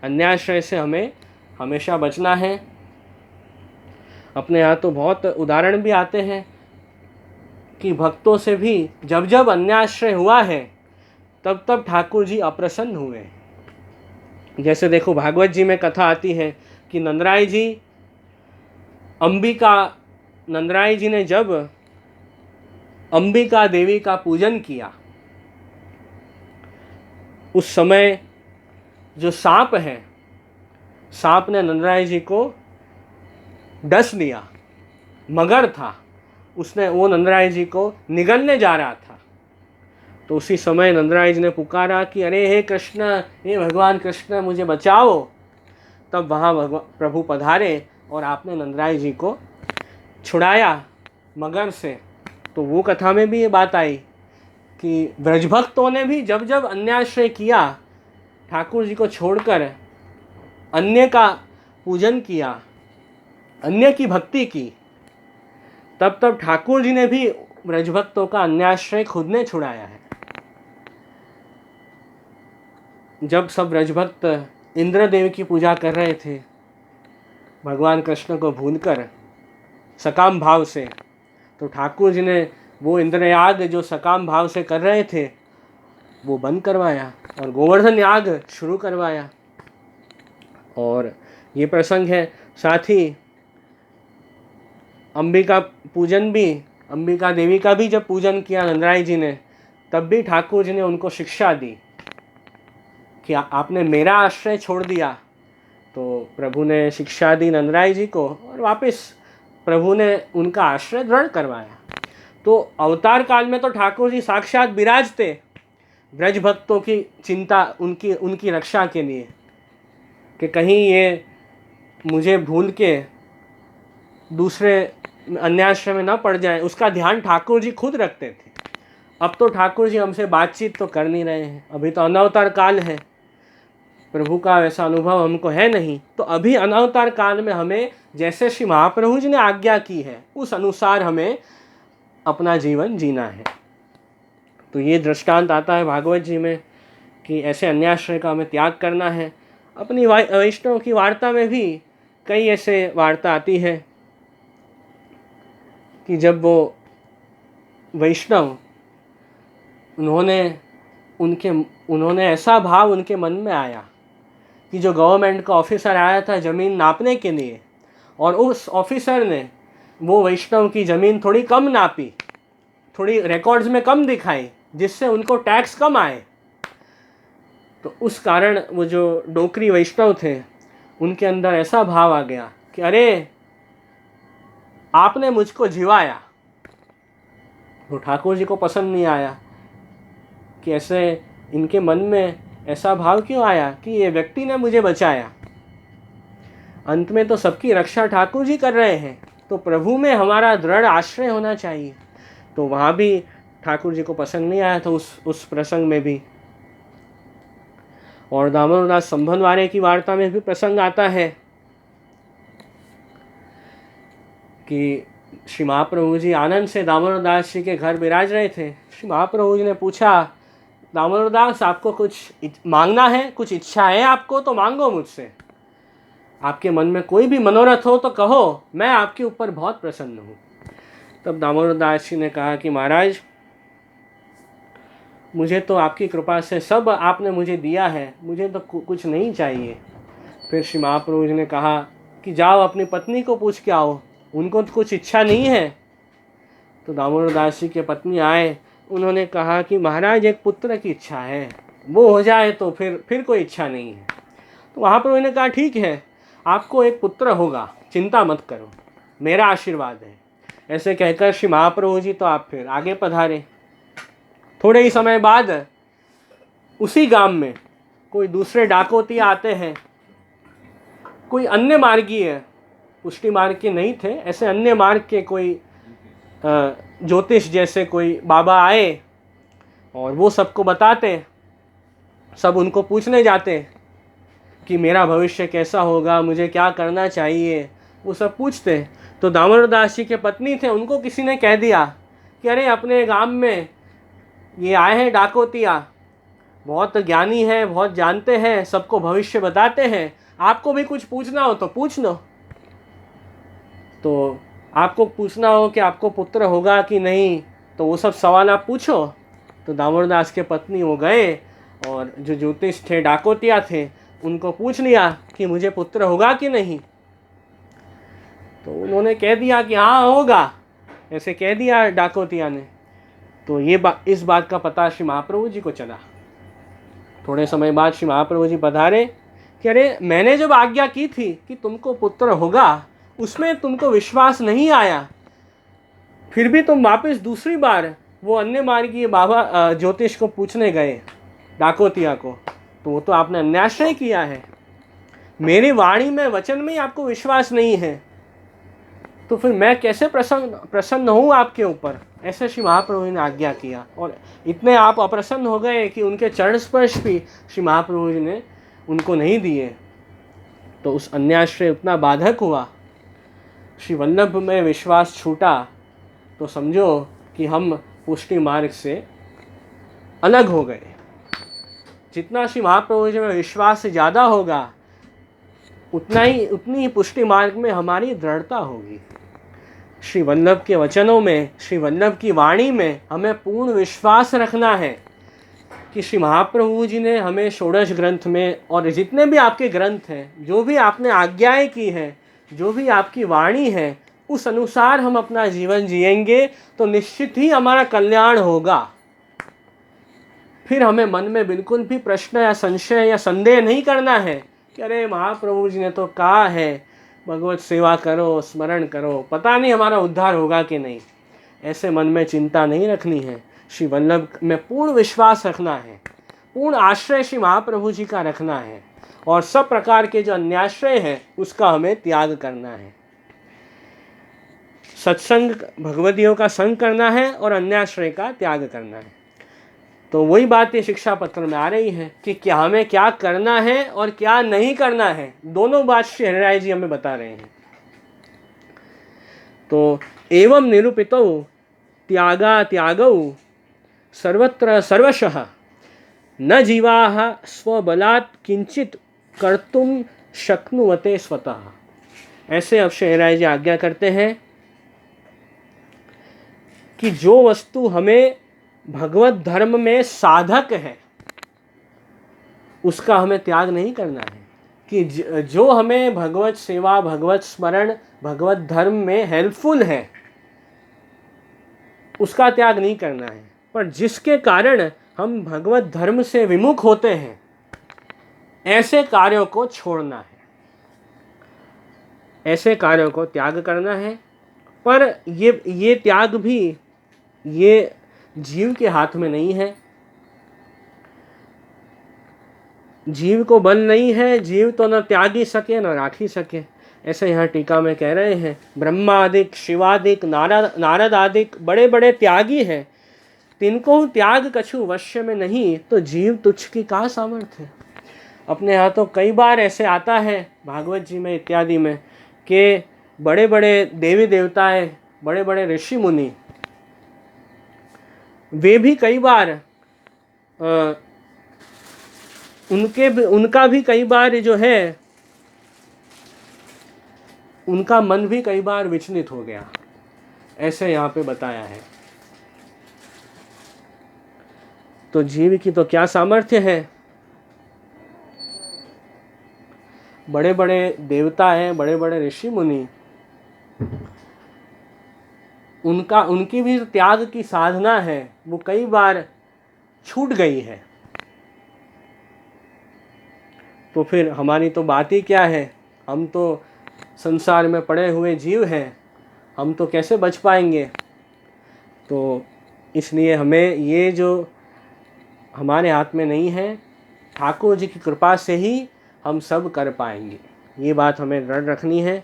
अन्याश्रय से हमें हमेशा बचना है। अपने यहाँ तो बहुत उदाहरण भी आते हैं कि भक्तों से भी जब जब अन्याश्रय हुआ है तब तब ठाकुर जी अप्रसन्न हुए। जैसे देखो भागवत जी में कथा आती है कि नंदराय जी ने जब अंबिका देवी का पूजन किया, उस समय जो सांप है, सांप ने नंदराय जी को डस लिया। मगर था, उसने वो नंदराय जी को निगलने जा रहा था। तो उसी समय नंदराय जी ने पुकारा कि अरे हे कृष्ण, हे भगवान कृष्ण, मुझे बचाओ। तब वहाँ प्रभु पधारे और आपने नंदराय जी को छुड़ाया मगर से। तो वो कथा में भी ये बात आई कि ब्रजभक्तों ने भी जब जब अन्याश्रय किया, ठाकुर जी को छोड़कर अन्य का पूजन किया, अन्य की भक्ति की, तब तब ठाकुर जी ने भी ब्रजभक्तों का अन्याश्रय खुद ने छुड़ाया है। जब सब ब्रजभक्त इंद्रदेव की पूजा कर रहे थे भगवान कृष्ण को भूलकर सकाम भाव से, तो ठाकुर जी ने वो इंद्रयाग जो सकाम भाव से कर रहे थे वो बंद करवाया और गोवर्धन याग शुरू करवाया। और ये प्रसंग है। साथ ही अंबिका पूजन भी, अंबिका देवी का भी जब पूजन किया नंदराय जी ने, तब भी ठाकुर जी ने उनको शिक्षा दी कि आपने मेरा आश्रय छोड़ दिया। तो प्रभु ने शिक्षा दी नंदराय जी को और वापस प्रभु ने उनका आश्रय दृढ़ करवाया। तो अवतार काल में तो ठाकुर जी साक्षात विराजते ब्रज भक्तों की चिंता, उनकी रक्षा के लिए कि कहीं ये मुझे भूल के दूसरे अन्याश्रय में न पड़ जाए, उसका ध्यान ठाकुर जी खुद रखते थे। अब तो ठाकुर जी हमसे बातचीत तो कर नहीं रहे हैं, अभी तो अनवतार काल है, प्रभु का वैसा अनुभव हमको है नहीं। तो अभी अनवतार काल में हमें जैसे श्री महाप्रभु जी ने आज्ञा की है उस अनुसार हमें अपना जीवन जीना है। तो ये दृष्टांत आता है भागवत जी में कि ऐसे अन्याश्रय का हमें त्याग करना है। अपनी वैष्णव की वार्ता में भी कई ऐसे वार्ता आती है कि जब वो वैष्णव उन्होंने ऐसा भाव उनके मन में आया कि जो गवर्नमेंट का ऑफिसर आया था ज़मीन नापने के लिए, और उस ऑफिसर ने वो वैष्णव की ज़मीन थोड़ी कम नापी, थोड़ी रिकॉर्ड्स में कम दिखाई, जिससे उनको टैक्स कम आए। तो उस कारण वो जो डोकरी वैष्णव थे उनके अंदर ऐसा भाव आ गया कि अरे आपने मुझको जिवाया। तो ठाकुर जी को पसंद नहीं आया कि ऐसे इनके मन में ऐसा भाव क्यों आया कि ये व्यक्ति ने मुझे बचाया। अंत में तो सबकी रक्षा ठाकुर जी कर रहे हैं, तो प्रभु में हमारा दृढ़ आश्रय होना चाहिए। तो वहाँ भी ठाकुर जी को पसंद नहीं आया था उस प्रसंग में भी। और दामोदरदास संभनवारे की वार्ता में भी प्रसंग आता है कि श्री महाप्रभु जी आनंद से दामोदरदास जी के घर विराज रहे थे। श्री महाप्रभु जी ने पूछा, दामोदरदास आपको कुछ मांगना है, कुछ इच्छा है आपको तो मांगो मुझसे, आपके मन में कोई भी मनोरथ हो तो कहो, मैं आपके ऊपर बहुत प्रसन्न हूँ। तब दामोदरदास जी ने कहा कि महाराज मुझे तो आपकी कृपा से सब आपने मुझे दिया है, मुझे तो कुछ नहीं चाहिए। फिर श्री महाप्रभु जी ने कहा कि जाओ अपनी पत्नी को पूछ के आओ, उनको तो कुछ इच्छा नहीं है। तो दामोदरदास जी के पत्नी आए, उन्होंने कहा कि महाराज एक पुत्र की इच्छा है, वो हो जाए तो फिर कोई इच्छा नहीं है। तो महाप्रभु ने कहा ठीक है, आपको एक पुत्र होगा, चिंता मत करो, मेरा आशीर्वाद है। ऐसे कहकर श्री महाप्रभु जी तो आप फिर आगे पधारे। थोड़े ही समय बाद उसी गांव में कोई दूसरे डाकोती आते हैं, कोई अन्य मार्गीय, पुष्टि मार्ग के नहीं थे, ऐसे अन्य मार्ग के कोई ज्योतिष जैसे कोई बाबा आए और वो सबको बताते सब उनको पूछने जाते कि मेरा भविष्य कैसा होगा, मुझे क्या करना चाहिए, वो सब पूछते। तो दामोदर दास जी के पत्नी थे, उनको किसी ने कह दिया कि अरे अपने गांव में ये आए हैं डाकोतिया, बहुत ज्ञानी है, बहुत जानते हैं, सबको भविष्य बताते हैं, आपको भी कुछ पूछना हो तो पूछ लो। तो आपको पूछना हो कि आपको पुत्र होगा कि नहीं, तो वो सब सवाल आप पूछो। तो दामोदर दास के पत्नी वो गए और जो ज्योतिष थे, डाकोतिया थे, उनको पूछ लिया कि मुझे पुत्र होगा कि नहीं। तो उन्होंने कह दिया कि हाँ होगा, ऐसे कह दिया डाकोतिया ने। तो इस बात का पता श्री महाप्रभु जी को चला। थोड़े समय बाद श्री महाप्रभु जी पधारे कि अरे मैंने जब आज्ञा की थी कि तुमको पुत्र होगा, उसमें तुमको विश्वास नहीं आया, फिर भी तुम वापस दूसरी बार वो अन्य मार्गीय बाबा ज्योतिष को पूछने गए, डाकोतिया को, तो वो तो आपने अन्याश्रय किया है। मेरी वाणी में, वचन में ही आपको विश्वास नहीं है, तो फिर मैं कैसे प्रसन्न हूँ आपके ऊपर। ऐसे श्री महाप्रभु ने आज्ञा किया और इतने आप अप्रसन्न हो गए कि उनके चरण स्पर्श भी श्री महाप्रभु जी ने उनको नहीं दिए। तो उस अन्याश्रय उतना बाधक हुआ, श्री वल्लभ में विश्वास छूटा, तो समझो कि हम पुष्टि मार्ग से अलग हो गए। जितना श्री महाप्रभु जी में विश्वास ज़्यादा होगा, उतनी ही पुष्टि मार्ग में हमारी दृढ़ता होगी। श्री वल्लभ के वचनों में, श्री वल्लभ की वाणी में हमें पूर्ण विश्वास रखना है कि श्री महाप्रभु जी ने हमें षोडश ग्रंथ में और जितने भी आपके ग्रंथ हैं, जो भी आपने आज्ञाएं की है, जो भी आपकी वाणी है, उस अनुसार हम अपना जीवन जिएंगे तो निश्चित ही हमारा कल्याण होगा। फिर हमें मन में बिल्कुल भी प्रश्न या संशय या संदेह नहीं करना है कि अरे महाप्रभु जी ने तो कहा है भगवत सेवा करो, स्मरण करो, पता नहीं हमारा उद्धार होगा कि नहीं। ऐसे मन में चिंता नहीं रखनी है। श्री वल्लभ में पूर्ण विश्वास रखना है, पूर्ण आश्रय श्री महाप्रभु जी का रखना है, और सब प्रकार के जो अन्याश्रय है उसका हमें त्याग करना है। सत्संग, भगवदियों का संग करना है और अन्याश्रय का त्याग करना है। तो वही बात ये शिक्षा पत्र में आ रही है कि क्या हमें क्या करना है और क्या नहीं करना है, दोनों बात श्री हरिराय जी हमें बता रहे हैं। तो एवं निरूपितो त्यागा त्यागौ सर्वत्र सर्वशः न जीवाः स्वबलात् किंचित कर्तुम शक्नुवते स्वतः। ऐसे अब श्री हरिराय जी आज्ञा करते हैं कि जो वस्तु हमें भगवत धर्म में साधक है उसका हमें त्याग नहीं करना है, कि जो हमें भगवत सेवा, भगवत स्मरण, भगवत धर्म में हेल्पफुल है उसका त्याग नहीं करना है। पर जिसके कारण हम भगवत धर्म से विमुख होते हैं, ऐसे कार्यों को छोड़ना है, ऐसे कार्यों को त्याग करना है। पर ये त्याग भी ये जीव के हाथ में नहीं है। जीव को बल नहीं है, जीव तो न त्याग ही सके न राख ही सके। ऐसे यहाँ टीका में कह रहे हैं, ब्रह्मादिक, शिवादिक, नारद आदिक बड़े बड़े त्यागी हैं, तिनको त्याग कछु वश्य में नहीं, तो जीव तुच्छ की का सामर्थ्य। अपने यहाँ तो कई बार ऐसे आता है भागवत जी में इत्यादि में कि बड़े बड़े देवी देवताएं, बड़े बड़े ऋषि मुनि, वे भी कई बार उनका भी कई बार जो है, उनका मन भी कई बार विचलित हो गया, ऐसे यहाँ पे बताया है। तो जीव की तो क्या सामर्थ्य है। बड़े बड़े देवता हैं, बड़े बड़े ऋषि मुनि, उनकी भी त्याग की साधना है, वो कई बार छूट गई है। तो फिर हमारी तो बात ही क्या है, हम तो संसार में पड़े हुए जीव हैं, हम तो कैसे बच पाएंगे। तो इसलिए हमें ये जो हमारे हाथ में नहीं है, ठाकुर जी की कृपा से ही हम सब कर पाएंगे, ये बात हमें दृढ़ रखनी है।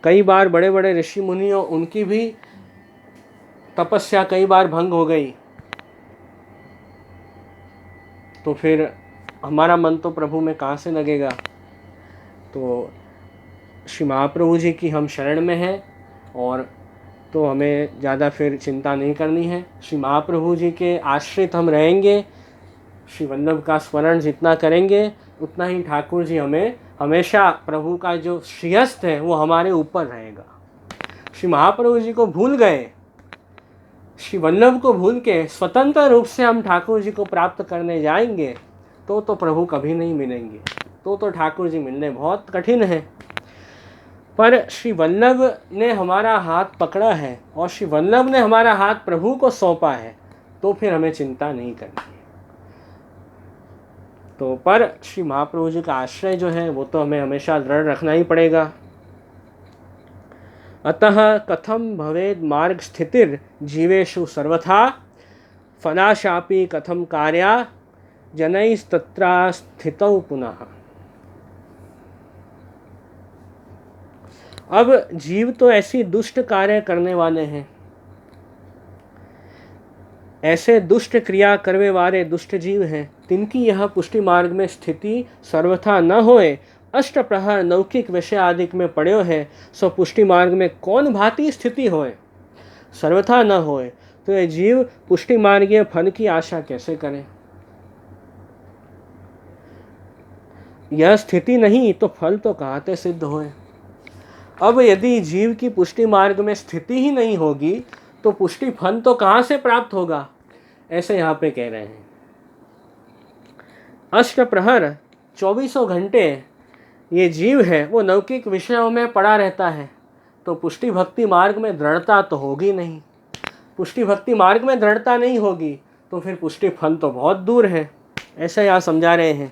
कई बार बड़े बड़े ऋषि मुनियों, उनकी भी तपस्या कई बार भंग हो गई, तो फिर हमारा मन तो प्रभु में कहाँ से लगेगा। तो श्री महाप्रभु जी की हम शरण में हैं, और तो हमें ज़्यादा फिर चिंता नहीं करनी है। श्री महाप्रभु जी के आश्रित हम रहेंगे, श्री वल्लभ का स्मरण जितना करेंगे उतना ही ठाकुर जी हमें हमेशा, प्रभु का जो श्रीहस्त है वो हमारे ऊपर रहेगा। श्री महाप्रभु जी को भूल गए, श्री वल्लभ को भूल के स्वतंत्र रूप से हम ठाकुर जी को प्राप्त करने जाएंगे तो प्रभु कभी नहीं मिलेंगे, तो ठाकुर जी मिलने बहुत कठिन है। पर श्री वल्लभ ने हमारा हाथ पकड़ा है और श्री वल्लभ ने हमारा हाथ प्रभु को सौंपा है, तो फिर हमें चिंता नहीं करनी है। तो पर श्री महाप्रभु जी का आश्रय जो है वो तो हमें हमेशा दृढ़ रखना ही पड़ेगा। अतः कथम भवेद मार्ग स्थितिर जीवेषु सर्वथा, फलाशापि कथम कार्या जनैस्तत्रा स्थितौ पुनः। अब जीव तो ऐसी दुष्ट कार्य करने वाले हैं, ऐसे दुष्ट क्रिया करने वाले दुष्ट जीव हैं, तिनकी यह पुष्टि मार्ग में स्थिति सर्वथा न होए, अष्ट प्रहर लौकिक विषय आदि में पड़े है, सो पुष्टि मार्ग में कौन भांति स्थिति होए, सर्वथा न होए, तो ये जीव पुष्टि मार्गीय फल की आशा कैसे करें। यह स्थिति नहीं तो फल तो कहाँ से सिद्ध होए। अब यदि जीव की पुष्टि मार्ग में स्थिति ही नहीं होगी तो पुष्टि फल तो कहाँ से प्राप्त होगा, ऐसे यहाँ पे कह रहे हैं। अष्ट प्रहर 24 घंटे ये जीव है वो लौकिक विषयों में पड़ा रहता है, तो पुष्टि भक्ति मार्ग में दृढ़ता तो होगी नहीं। पुष्टि भक्ति मार्ग में दृढ़ता नहीं होगी तो फिर पुष्टि फल तो बहुत दूर है, ऐसा यहाँ समझा रहे हैं।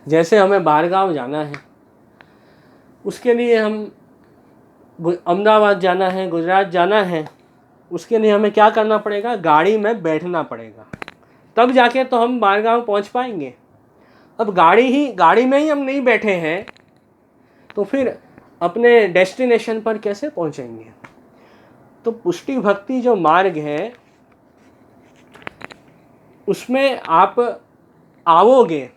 जैसे हमें बाहरगांव जाना है, उसके लिए हम अहमदाबाद जाना है, गुजरात जाना है, उसके लिए हमें क्या करना पड़ेगा, गाड़ी में बैठना पड़ेगा, तब जाके तो हम बाहरगांव पहुंच पाएंगे। अब गाड़ी में ही हम नहीं बैठे हैं तो फिर अपने डेस्टिनेशन पर कैसे पहुंचेंगे। तो पुष्टि भक्ति जो मार्ग है उसमें आप आओगे,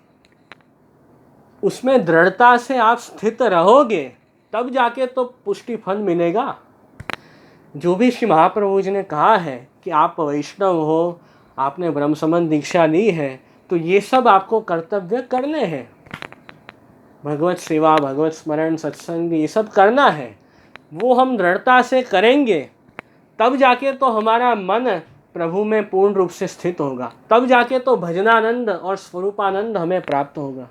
उसमें दृढ़ता से आप स्थित रहोगे, तब जाके तो पुष्टि फल मिलेगा। जो भी श्री महाप्रभु जी ने कहा है कि आप वैष्णव हो, आपने ब्रह्म संबंध दीक्षा ली है, तो ये सब आपको कर्तव्य करने हैं। भगवत सेवा, भगवत स्मरण, सत्संग, ये सब करना है, वो हम दृढ़ता से करेंगे, तब जाके तो हमारा मन प्रभु में पूर्ण रूप से स्थित होगा, तब जाके तो भजनानंद और स्वरूपानंद हमें प्राप्त होगा।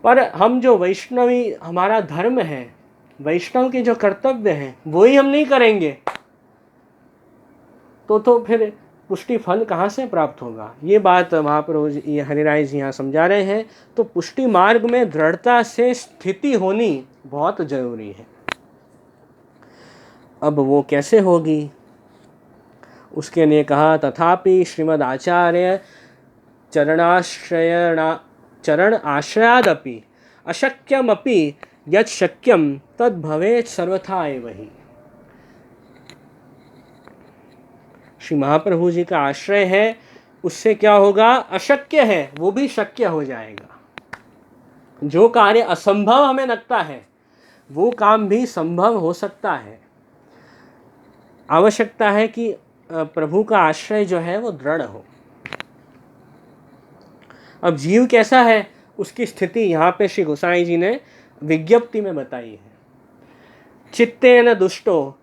पर हम जो वैष्णवी हमारा धर्म है, वैष्णव के जो कर्तव्य हैं वो ही हम नहीं करेंगे तो फिर पुष्टि फल कहाँ से प्राप्त होगा। ये बात महाप्रभु जी, हरिराय जी यहाँ समझा रहे हैं। तो पुष्टि मार्ग में दृढ़ता से स्थिति होनी बहुत जरूरी है। अब वो कैसे होगी, उसके लिए कहा तथापि श्रीमद् आचार्य चरण आश्रयादपि अशक्यमपि यत् शक्यम तद् भवेत् सर्वथा एव हि। श्री महाप्रभु जी का आश्रय है, उससे क्या होगा, अशक्य है वो भी शक्य हो जाएगा। जो कार्य असंभव हमें लगता है वो काम भी संभव हो सकता है। आवश्यकता है कि प्रभु का आश्रय जो है वो दृढ़ हो। अब जीव कैसा है उसकी स्थिति यहाँ पे श्री गोसाई जी ने विज्ञप्ति में बताई है। चित्तेन दुष्टो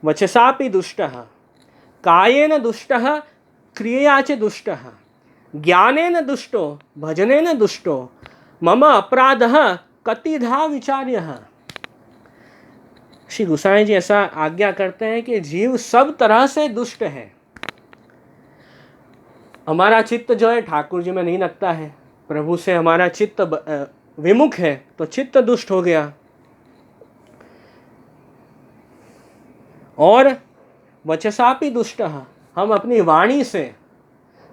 वचसापि दुष्टः, कायेन दुष्टः क्रियया च दुष्टः, ज्ञानेन दुष्टो भजनेन दुष्टो, मम अपराधः कतिधा विचार्यः। श्री गोसाई जी ऐसा आज्ञा करते हैं कि जीव सब तरह से दुष्ट है। हमारा चित्त जो है ठाकुर जी में नहीं लगता है, प्रभु से हमारा चित्त विमुख है तो चित्त दुष्ट हो गया। और वचसापि दुष्टः, हम अपनी वाणी से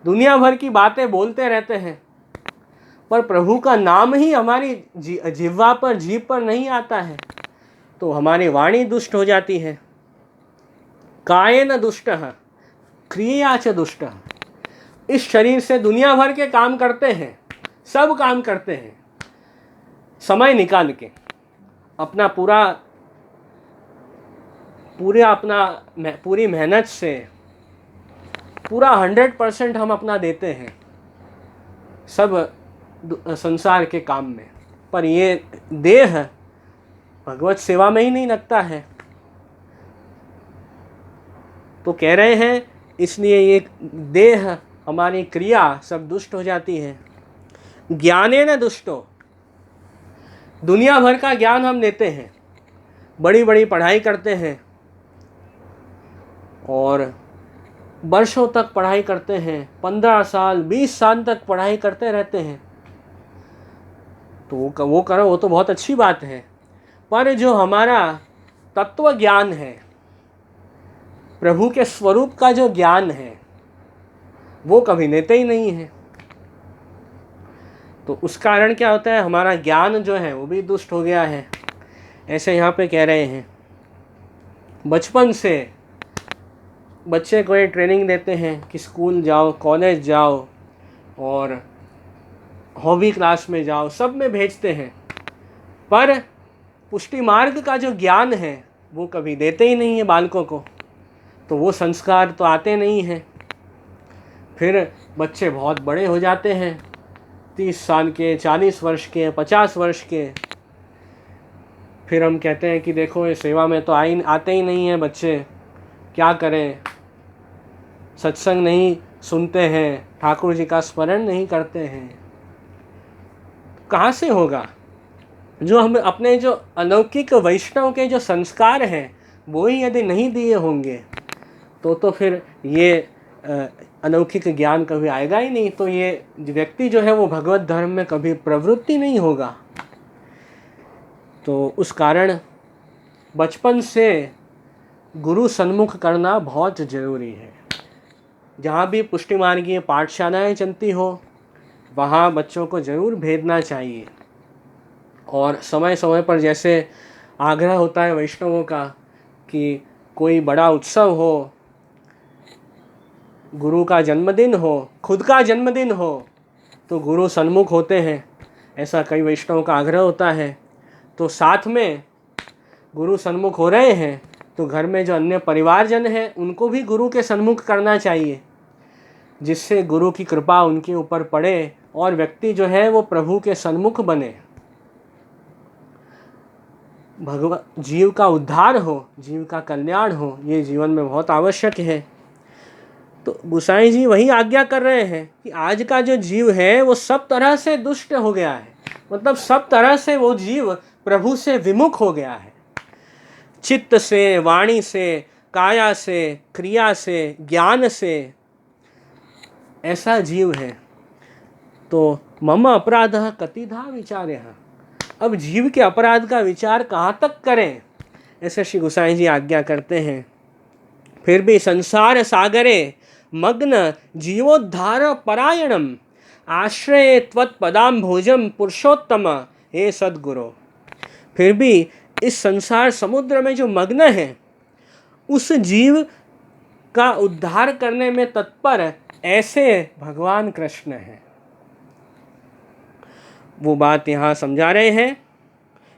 दुनिया भर की बातें बोलते रहते हैं, पर प्रभु का नाम ही हमारी जिह्वा पर, जीभ पर नहीं आता है, तो हमारी वाणी दुष्ट हो जाती है। कायेन दुष्टः, क्रिया च दुष्ट। इस शरीर से दुनिया भर के काम करते हैं, सब काम करते हैं, समय निकाल के अपना पूरी मेहनत से पूरा 100% हम अपना देते हैं सब संसार के काम में, पर ये देह भगवत सेवा में ही नहीं लगता है। तो कह रहे हैं इसलिए ये देह, हमारी क्रिया सब दुष्ट हो जाती है। ज्ञाने न दुष्टो, दुनिया भर का ज्ञान हम लेते हैं, बड़ी बड़ी पढ़ाई करते हैं और वर्षों तक पढ़ाई करते हैं, 15 साल 20 साल तक पढ़ाई करते रहते हैं, तो वो करो, वो तो बहुत अच्छी बात है। पर जो हमारा तत्व ज्ञान है, प्रभु के स्वरूप का जो ज्ञान है, वो कभी लेते ही नहीं है। तो उस कारण क्या होता है, हमारा ज्ञान जो है वो भी दुष्ट हो गया है। ऐसे यहाँ पे कह रहे हैं, बचपन से बच्चे को ये ट्रेनिंग देते हैं कि स्कूल जाओ, कॉलेज जाओ और हॉबी क्लास में जाओ, सब में भेजते हैं, पर पुष्टि मार्ग का जो ज्ञान है वो कभी देते ही नहीं है बालकों को, तो वो संस्कार तो आते नहीं हैं। फिर बच्चे बहुत बड़े हो जाते हैं, 30 साल के, 40 वर्ष के, 50 वर्ष के, फिर हम कहते हैं कि देखो ये सेवा में तो आते ही नहीं हैं बच्चे, क्या करें, सत्संग नहीं सुनते हैं, ठाकुर जी का स्मरण नहीं करते हैं। कहाँ से होगा? जो हम अपने जो अलौकिक वैष्णव के जो संस्कार हैं वो ही यदि नहीं दिए होंगे तो फिर ये अलौकिक ज्ञान कभी आएगा ही नहीं, तो ये व्यक्ति जो है वो भगवत धर्म में कभी प्रवृत्ति नहीं होगा। तो उस कारण बचपन से गुरु सन्मुख करना बहुत ज़रूरी है। जहाँ भी पुष्टि मार्गीय पाठशालाएँ चलती हो वहाँ बच्चों को ज़रूर भेजना चाहिए, और समय समय पर जैसे आग्रह होता है वैष्णवों का कि कोई बड़ा उत्सव हो, गुरु का जन्मदिन हो, खुद का जन्मदिन हो, तो गुरु सन्मुख होते हैं, ऐसा कई वैष्णवों का आग्रह होता है। तो साथ में गुरु सन्मुख हो रहे हैं तो घर में जो अन्य परिवारजन हैं उनको भी गुरु के सन्मुख करना चाहिए, जिससे गुरु की कृपा उनके ऊपर पड़े और व्यक्ति जो है वो प्रभु के सन्मुख बने, जीव का उद्धार हो, जीव का कल्याण हो, ये जीवन में बहुत आवश्यक है। तो गोसाई जी वही आज्ञा कर रहे हैं कि आज का जो जीव है वो सब तरह से दुष्ट हो गया है, मतलब सब तरह से वो जीव प्रभु से विमुख हो गया है, चित्त से, वाणी से, काया से, क्रिया से, ज्ञान से, ऐसा जीव है। तो मम अपराधः कतिधा विचार्यः, अब जीव के अपराध का विचार कहाँ तक करें, ऐसे श्री गोसाई जी आज्ञा करते हैं। फिर भी संसार सागरे मग्न जीवोद्धार परायणम आश्रय त्वत्पदाम्भोजम पुरुषोत्तम हे सद्गुरु। फिर भी इस संसार समुद्र में जो मग्न है उस जीव का उद्धार करने में तत्पर ऐसे भगवान कृष्ण हैं। वो बात यहाँ समझा रहे हैं,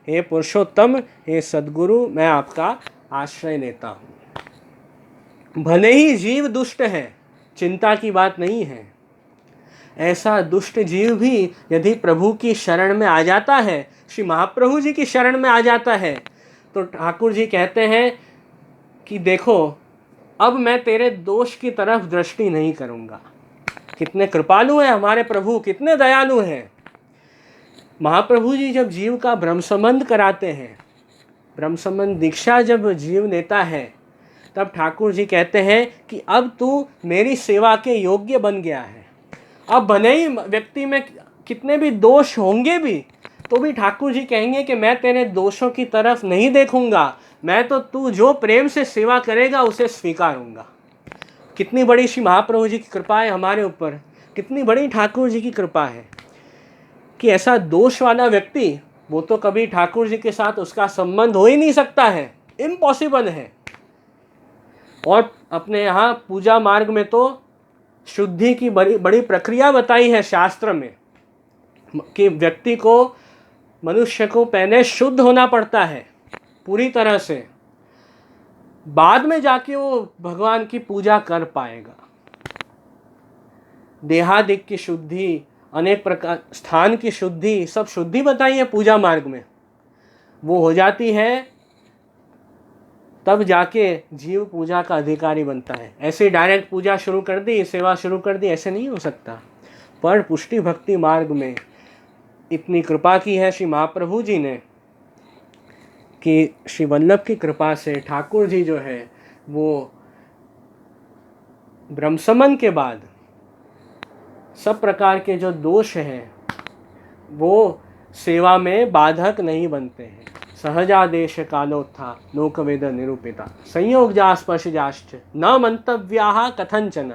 हे पुरुषोत्तम, हे सद्गुरु, मैं आपका आश्रय लेता हूँ। भले ही जीव दुष्ट है, चिंता की बात नहीं है, ऐसा दुष्ट जीव भी यदि प्रभु की शरण में आ जाता है, श्री महाप्रभु जी की शरण में आ जाता है, तो ठाकुर जी कहते हैं कि देखो अब मैं तेरे दोष की तरफ दृष्टि नहीं करूँगा। कितने कृपालु हैं हमारे प्रभु, कितने दयालु हैं। महाप्रभु जी जब जीव का ब्रह्म संबंध कराते हैं, ब्रह्म संबंध दीक्षा जब जीव लेता है, तब ठाकुर जी कहते हैं कि अब तू मेरी सेवा के योग्य बन गया है। अब भले ही व्यक्ति में कितने भी दोष होंगे भी, तो भी ठाकुर जी कहेंगे कि मैं तेरे दोषों की तरफ नहीं देखूंगा, मैं तो तू जो प्रेम से सेवा करेगा उसे स्वीकारूंगा। कितनी बड़ी श्री महाप्रभु जी की कृपा है हमारे ऊपर, कितनी बड़ी ठाकुर जी की कृपा है कि ऐसा दोष वाला व्यक्ति, वो तो कभी ठाकुर जी के साथ उसका संबंध हो ही नहीं सकता है, इम्पॉसिबल है। और अपने यहाँ पूजा मार्ग में तो शुद्धि की बड़ी बड़ी प्रक्रिया बताई है शास्त्र में कि व्यक्ति को, मनुष्य को पहले शुद्ध होना पड़ता है पूरी तरह से, बाद में जाके वो भगवान की पूजा कर पाएगा। देहादिक की शुद्धि, अनेक प्रकार स्थान की शुद्धि, सब शुद्धि बताई है पूजा मार्ग में, वो हो जाती है तब जाके जीव पूजा का अधिकारी बनता है। ऐसे डायरेक्ट पूजा शुरू कर दी, सेवा शुरू कर दी, ऐसे नहीं हो सकता। पर पुष्टि भक्ति मार्ग में इतनी कृपा की है श्री महाप्रभु जी ने कि श्री वल्लभ की कृपा से ठाकुर जी जो है वो ब्रह्मसमन के बाद सब प्रकार के जो दोष हैं वो सेवा में बाधक नहीं बनते हैं। सहजादेश कालोत्था लोकवेद निरूपिता संयोग जास्पर्श जाश्च न मंतव्याः कथंचन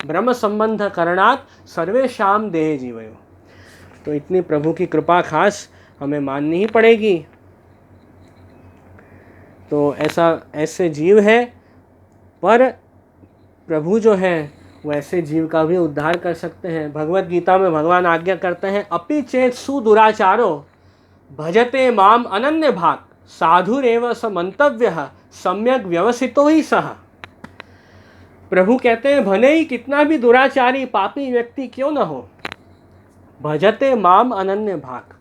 ब्रह्म संबंध करणात् सर्वेषां देह जीवयो। तो इतनी प्रभु की कृपा खास हमें माननी ही पड़ेगी। तो ऐसे जीव है, पर प्रभु जो है वो ऐसे जीव का भी उद्धार कर सकते हैं। भगवत गीता में भगवान आज्ञा करते हैं, अपि चेत सुदुराचारो भजते माम अनन्य भाग साधुरेव स मंतव्यः सम्यक व्यवसितो ही सह। प्रभु कहते हैं भले ही कितना भी दुराचारी पापी व्यक्ति क्यों न हो, भजते माम अनन्य भाग,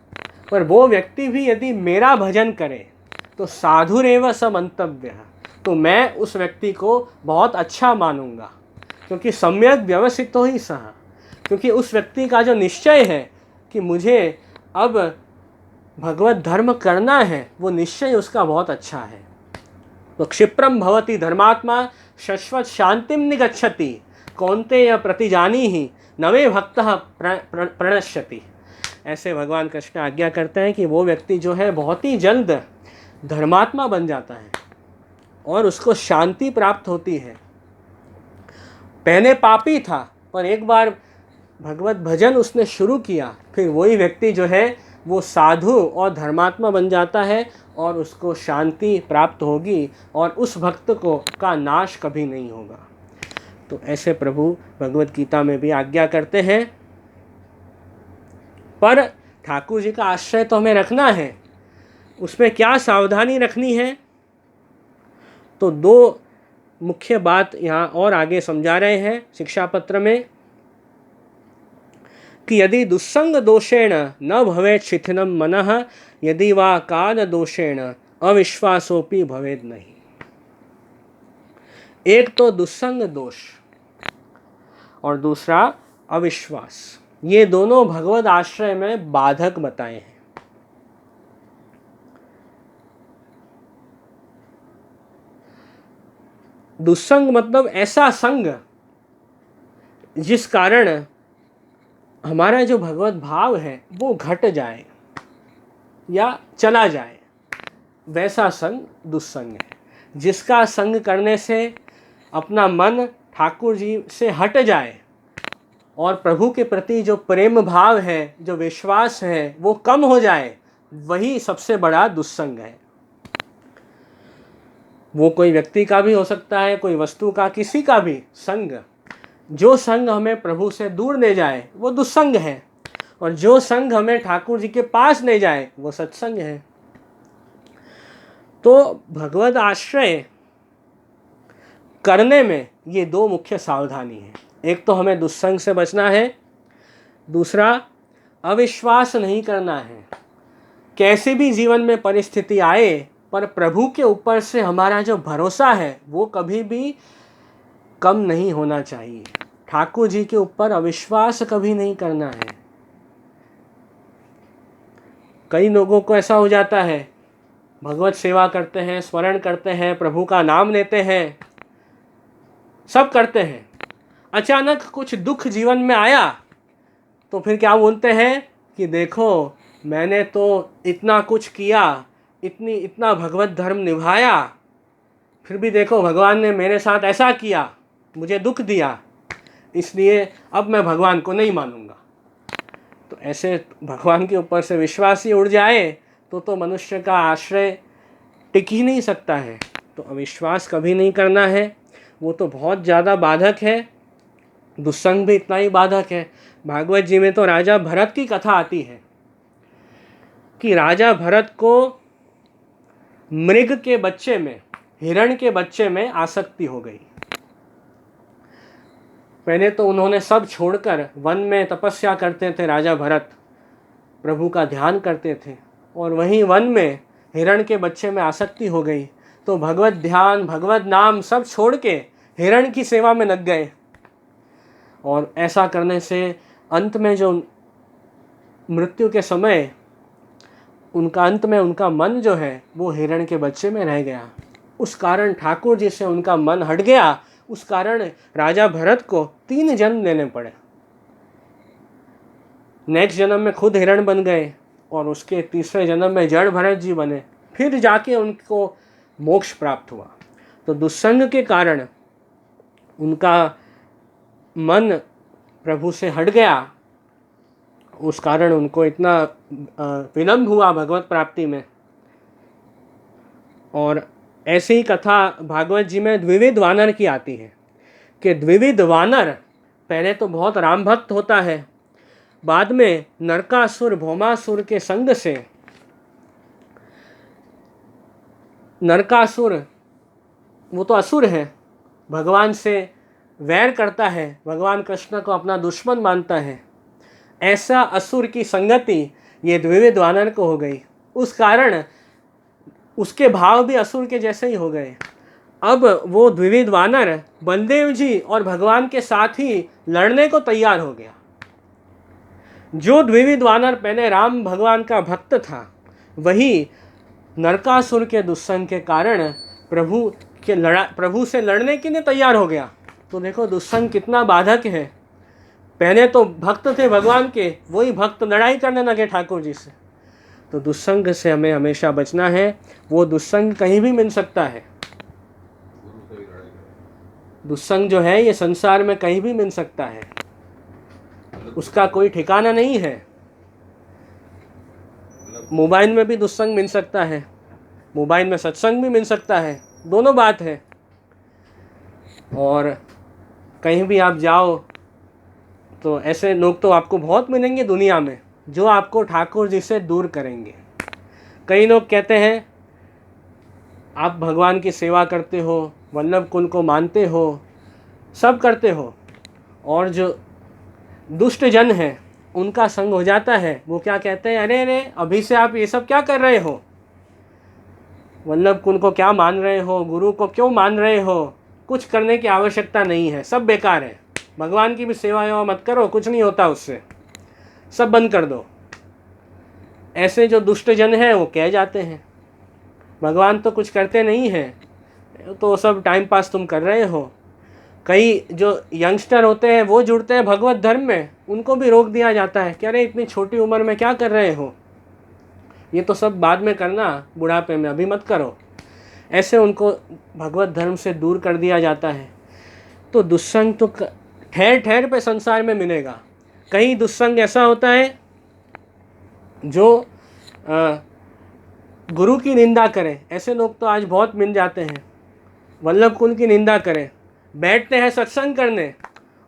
पर वो व्यक्ति भी यदि मेरा भजन करे तो साधुरेव स मंतव्यः, तो मैं उस व्यक्ति को बहुत अच्छा मानूंगा, क्योंकि सम्यक व्यवसितो ही सह, क्योंकि उस व्यक्ति का जो निश्चय है कि मुझे अब भगवत धर्म करना है, वो निश्चय उसका बहुत अच्छा है। तो क्षिप्रम भवति धर्मात्मा शाश्वत शांतिम निगच्छति कौन्तेय प्रतिजानी ही नवे भक्तः प्रणश्यति। ऐसे भगवान कृष्ण आज्ञा करते हैं कि वो व्यक्ति जो है बहुत ही जल्द धर्मात्मा बन जाता है और उसको शांति प्राप्त होती है। पहले पापी था, पर एक बार भगवत भजन उसने शुरू किया, फिर वही व्यक्ति जो है वो साधु और धर्मात्मा बन जाता है और उसको शांति प्राप्त होगी और उस भक्त को का नाश कभी नहीं होगा। तो ऐसे प्रभु भगवत गीता में भी आज्ञा करते हैं। पर ठाकुर जी का आश्रय तो हमें रखना है, उसमें क्या सावधानी रखनी है, तो दो मुख्य बात यहाँ और आगे समझा रहे हैं शिक्षा पत्र में कि यदि दुस्संग दोषेण न भवेत् शिथिलं मनः यदि वा काल दोषेण अविश्वासोपि भवेद नहीं। एक तो दुस्संग दोष और दूसरा अविश्वास, ये दोनों भगवद आश्रय में बाधक बताए हैं। दुस्संग मतलब ऐसा संग जिस कारण हमारा जो भगवत भाव है वो घट जाए या चला जाए, वैसा संग दुस्संग है। जिसका संग करने से अपना मन ठाकुर जी से हट जाए और प्रभु के प्रति जो प्रेम भाव है, जो विश्वास है, वो कम हो जाए, वही सबसे बड़ा दुस्संग है। वो कोई व्यक्ति का भी हो सकता है, कोई वस्तु का, किसी का भी संग। जो संग हमें प्रभु से दूर ले जाए वो दुस्संग है, और जो संग हमें ठाकुर जी के पास ले जाए वो सत्संग है। तो भगवद आश्रय करने में ये दो मुख्य सावधानी है। एक तो हमें दुस्संग से बचना है, दूसरा अविश्वास नहीं करना है। कैसे भी जीवन में परिस्थिति आए, पर प्रभु के ऊपर से हमारा जो भरोसा है वो कभी भी कम नहीं होना चाहिए। ठाकुर जी के ऊपर अविश्वास कभी नहीं करना है। कई लोगों को ऐसा हो जाता है, भगवत सेवा करते हैं, स्मरण करते हैं, प्रभु का नाम लेते हैं, सब करते हैं, अचानक कुछ दुख जीवन में आया तो फिर क्या बोलते हैं कि देखो मैंने तो इतना कुछ किया, इतना भगवत धर्म निभाया, फिर भी देखो भगवान ने मेरे साथ ऐसा किया, मुझे दुख दिया, इसलिए अब मैं भगवान को नहीं मानूंगा। तो ऐसे भगवान के ऊपर से विश्वास ही उड़ जाए तो मनुष्य का आश्रय टिक ही नहीं सकता है। तो अविश्वास कभी नहीं करना है। वो तो बहुत ज़्यादा बाधक है, दुस्संग भी इतना ही बाधक है। भागवत जी में तो राजा भरत की कथा आती है कि राजा भरत को मृग के बच्चे में, हिरण के बच्चे में आसक्ति हो गई। पहले तो उन्होंने सब छोड़कर वन में तपस्या करते थे, राजा भरत प्रभु का ध्यान करते थे, और वहीं वन में हिरण के बच्चे में आसक्ति हो गई तो भगवत ध्यान, भगवत नाम सब छोड़ के हिरण की सेवा में लग गए। और ऐसा करने से अंत में जो मृत्यु के समय उनका अंत में उनका मन जो है वो हिरण के बच्चे में रह गया। उस कारण ठाकुर जी से उनका मन हट गया। उस कारण राजा भरत को 3 जन्म लेने पड़े। नेक्स्ट जन्म में खुद हिरण बन गए और उसके तीसरे जन्म में जड़ भरत जी बने, फिर जाके उनको मोक्ष प्राप्त हुआ। तो दुस्संग के कारण उनका मन प्रभु से हट गया, उस कारण उनको इतना विलंब हुआ भगवत प्राप्ति में। और ऐसी ही कथा भागवत जी में द्विविध वानर की आती है कि द्विविध वानर पहले तो बहुत राम भक्त होता है, बाद में नरकासुर भौमासुर के संग से नरकासुर, वो तो असुर है, भगवान से वैर करता है, भगवान कृष्ण को अपना दुश्मन मानता है। ऐसा असुर की संगति ये द्विविध वानर को हो गई। उस कारण उसके भाव भी असुर के जैसे ही हो गए। अब वो द्विविध वानर बलदेव जी और भगवान के साथ ही लड़ने को तैयार हो गया। जो द्विविध वानर पहले राम भगवान का भक्त था, वही नरकासुर के दुस्संग के कारण प्रभु से लड़ने के लिए तैयार हो गया। तो देखो दुस्संग कितना बाधक है। पहले तो भक्त थे भगवान के, वही भक्त लड़ाई करने लगे ठाकुर जी से। तो दुस्संग से हमें हमेशा बचना है। वो दुस्संग कहीं भी मिल सकता है। दुस्संग जो है ये संसार में कहीं भी मिल सकता है, उसका कोई ठिकाना नहीं है। मोबाइल में भी दुस्संग मिल सकता है, मोबाइल में सत्संग भी मिल सकता है, दोनों बात है। और कहीं भी आप जाओ तो ऐसे लोग तो आपको बहुत मिलेंगे दुनिया में जो आपको ठाकुर जी से दूर करेंगे। कई लोग कहते हैं आप भगवान की सेवा करते हो, वल्लभ कुल को मानते हो, सब करते हो, और जो दुष्ट जन हैं उनका संग हो जाता है, वो क्या कहते हैं, अरे अरे अभी से आप ये सब क्या कर रहे हो, वल्लभ कुल को क्या मान रहे हो, गुरु को क्यों मान रहे हो, कुछ करने की आवश्यकता नहीं है, सब बेकार है, भगवान की भी सेवा मत करो, कुछ नहीं होता उससे, सब बंद कर दो। ऐसे जो दुष्ट जन हैं वो कह जाते हैं भगवान तो कुछ करते नहीं हैं, तो सब टाइम पास तुम कर रहे हो। कई जो यंगस्टर होते हैं वो जुड़ते हैं भगवत धर्म में, उनको भी रोक दिया जाता है कि अरे इतनी छोटी उम्र में क्या कर रहे हो, ये तो सब बाद में करना, बुढ़ापे में, अभी मत करो। ऐसे उनको भगवत धर्म से दूर कर दिया जाता है। तो दुस्संग तो ठहर ठहर पे संसार में मिलेगा। कहीं दुस्संग ऐसा होता है जो गुरु की निंदा करें, ऐसे लोग तो आज बहुत मिल जाते हैं। वल्लभ कुल की निंदा करें, बैठते हैं सत्संग करने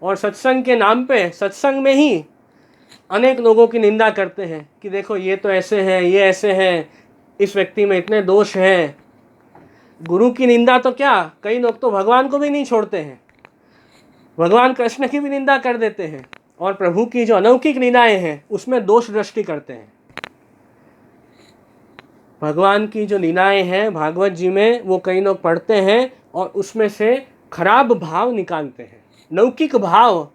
और सत्संग के नाम पे सत्संग में ही अनेक लोगों की निंदा करते हैं कि देखो ये तो ऐसे हैं, ये ऐसे हैं, इस व्यक्ति में इतने दोष हैं। गुरु की निंदा तो क्या, कई लोग तो भगवान को भी नहीं छोड़ते हैं, भगवान कृष्ण की भी निंदा कर देते हैं, और प्रभु की जो अलौकिक लीलाएं हैं उसमें दोष दृष्टि करते हैं। भगवान की जो लीलाएं हैं भागवत जी में वो कई लोग पढ़ते हैं और उसमें से खराब भाव निकालते हैं, लौकिक भाव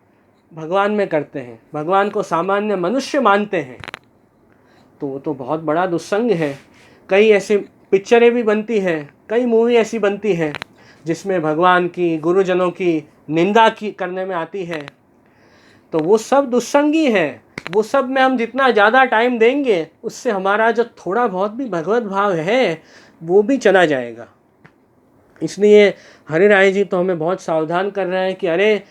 भगवान में करते हैं, भगवान को सामान्य मनुष्य मानते हैं। तो वो तो बहुत बड़ा दुस्संग है। कई ऐसी पिक्चरें भी बनती हैं, कई मूवी ऐसी बनती हैं जिसमें भगवान की, गुरुजनों की निंदा की करने में आती है। तो वो सब दुस्संगी है। वो सब में हम जितना ज़्यादा टाइम देंगे उससे हमारा जो थोड़ा बहुत भी भगवत भाव है वो भी चला जाएगा। इसलिए हरि राय जी तो हमें बहुत सावधान कर रहे हैं कि अरे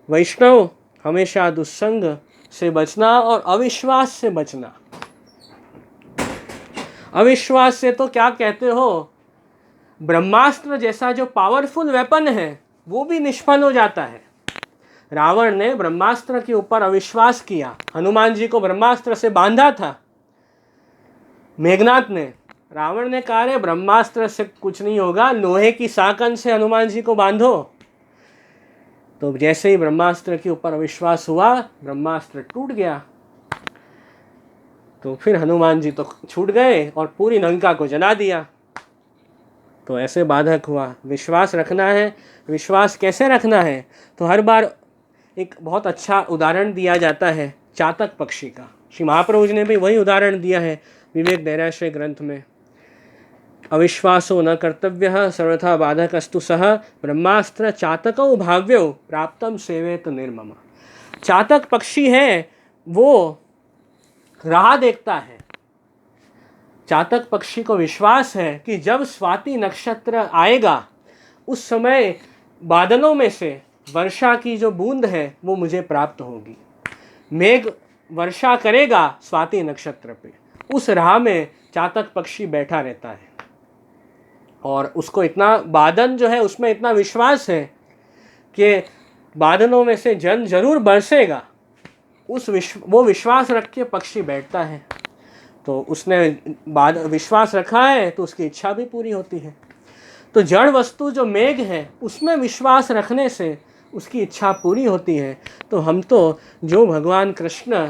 वैष्णव, हमेशा दुस्संग से बचना और अविश्वास से बचना। अविश्वास से तो क्या कहते हो, ब्रह्मास्त्र जैसा जो पावरफुल वेपन है वो भी निष्फल हो जाता है। रावण ने ब्रह्मास्त्र के ऊपर अविश्वास किया, हनुमान जी को ब्रह्मास्त्र से बांधा था मेघनाथ ने। रावण ने कहा रे ब्रह्मास्त्र से कुछ नहीं होगा, लोहे की साकन से हनुमान जी को बांधो। तो जैसे ही ब्रह्मास्त्र के ऊपर अविश्वास हुआ, ब्रह्मास्त्र टूट गया। तो फिर हनुमान जी तो छूट गए और पूरी लंका को जला दिया। तो ऐसे बाधक हुआ। विश्वास रखना है। विश्वास कैसे रखना है? तो हर बार एक बहुत अच्छा उदाहरण दिया जाता है चातक पक्षी का। श्री महाप्रभु जी ने भी वही उदाहरण दिया है विवेक दैराश्रय ग्रंथ में। अविश्वासो न कर्तव्य सर्वथा बाधकस्तु सह ब्रह्मास्त्र चातकौ भाव्यो प्राप्तम सेवेत निर्मम। चातक पक्षी है, वो राह देखता है। चातक पक्षी को विश्वास है कि जब स्वाति नक्षत्र आएगा उस समय बादलों में से वर्षा की जो बूंद है वो मुझे प्राप्त होगी। मेघ वर्षा करेगा स्वाति नक्षत्र पे। उस राह में चातक पक्षी बैठा रहता है और उसको इतना बादल जो है उसमें इतना विश्वास है कि बादलों में से जल जरूर बरसेगा। वो विश्वास रख के पक्षी बैठता है। तो उसने विश्वास रखा है तो उसकी इच्छा भी पूरी होती है। तो जड़ वस्तु जो मेघ है उसमें विश्वास रखने से उसकी इच्छा पूरी होती है। तो हम तो जो भगवान कृष्ण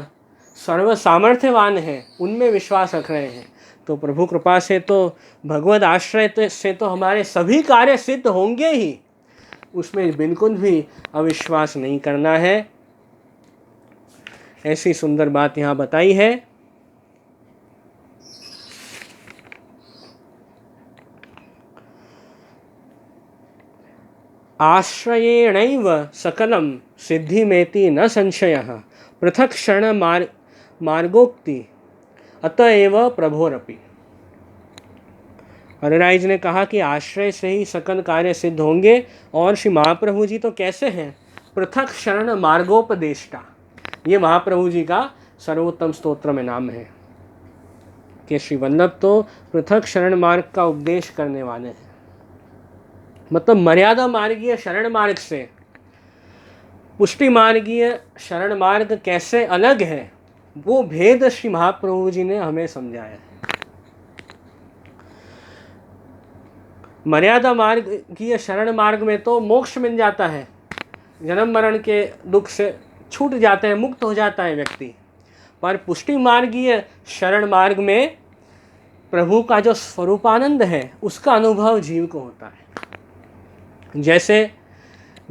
सर्व सामर्थ्यवान है उनमें विश्वास रख रहे हैं। तो प्रभु कृपा से तो भगवद आश्रय से तो हमारे सभी कार्य सिद्ध होंगे ही, उसमें बिल्कुल भी अविश्वास नहीं करना है। ऐसी सुंदर बात यहाँ बताई है। आश्रयेणैव सकलम सिद्धिमेति न संशयः पृथक क्षण मार्गोक्ति अतएव प्रभोरपि। हरिराज ने कहा कि आश्रय से ही सकल कार्य सिद्ध होंगे। और श्री महाप्रभु जी तो कैसे हैं? पृथक शरण मार्गोपदेष्टा, ये महाप्रभु जी का सर्वोत्तम स्तोत्र में नाम है कि श्री वल्लभ तो पृथक शरण मार्ग का उपदेश करने वाले हैं। मतलब मर्यादा मार्गीय शरण मार्ग से पुष्टि मार्गीय शरण मार्ग कैसे अलग है, वो भेद श्री महाप्रभु जी ने हमें समझाया है। मर्यादा मार्गीय शरण मार्ग में तो मोक्ष मिल जाता है, जन्म मरण के दुख से छूट जाते हैं, मुक्त हो जाता है व्यक्ति। पर पुष्टि मार्गीय शरण मार्ग में प्रभु का जो स्वरूपानंद है उसका अनुभव जीव को होता है। जैसे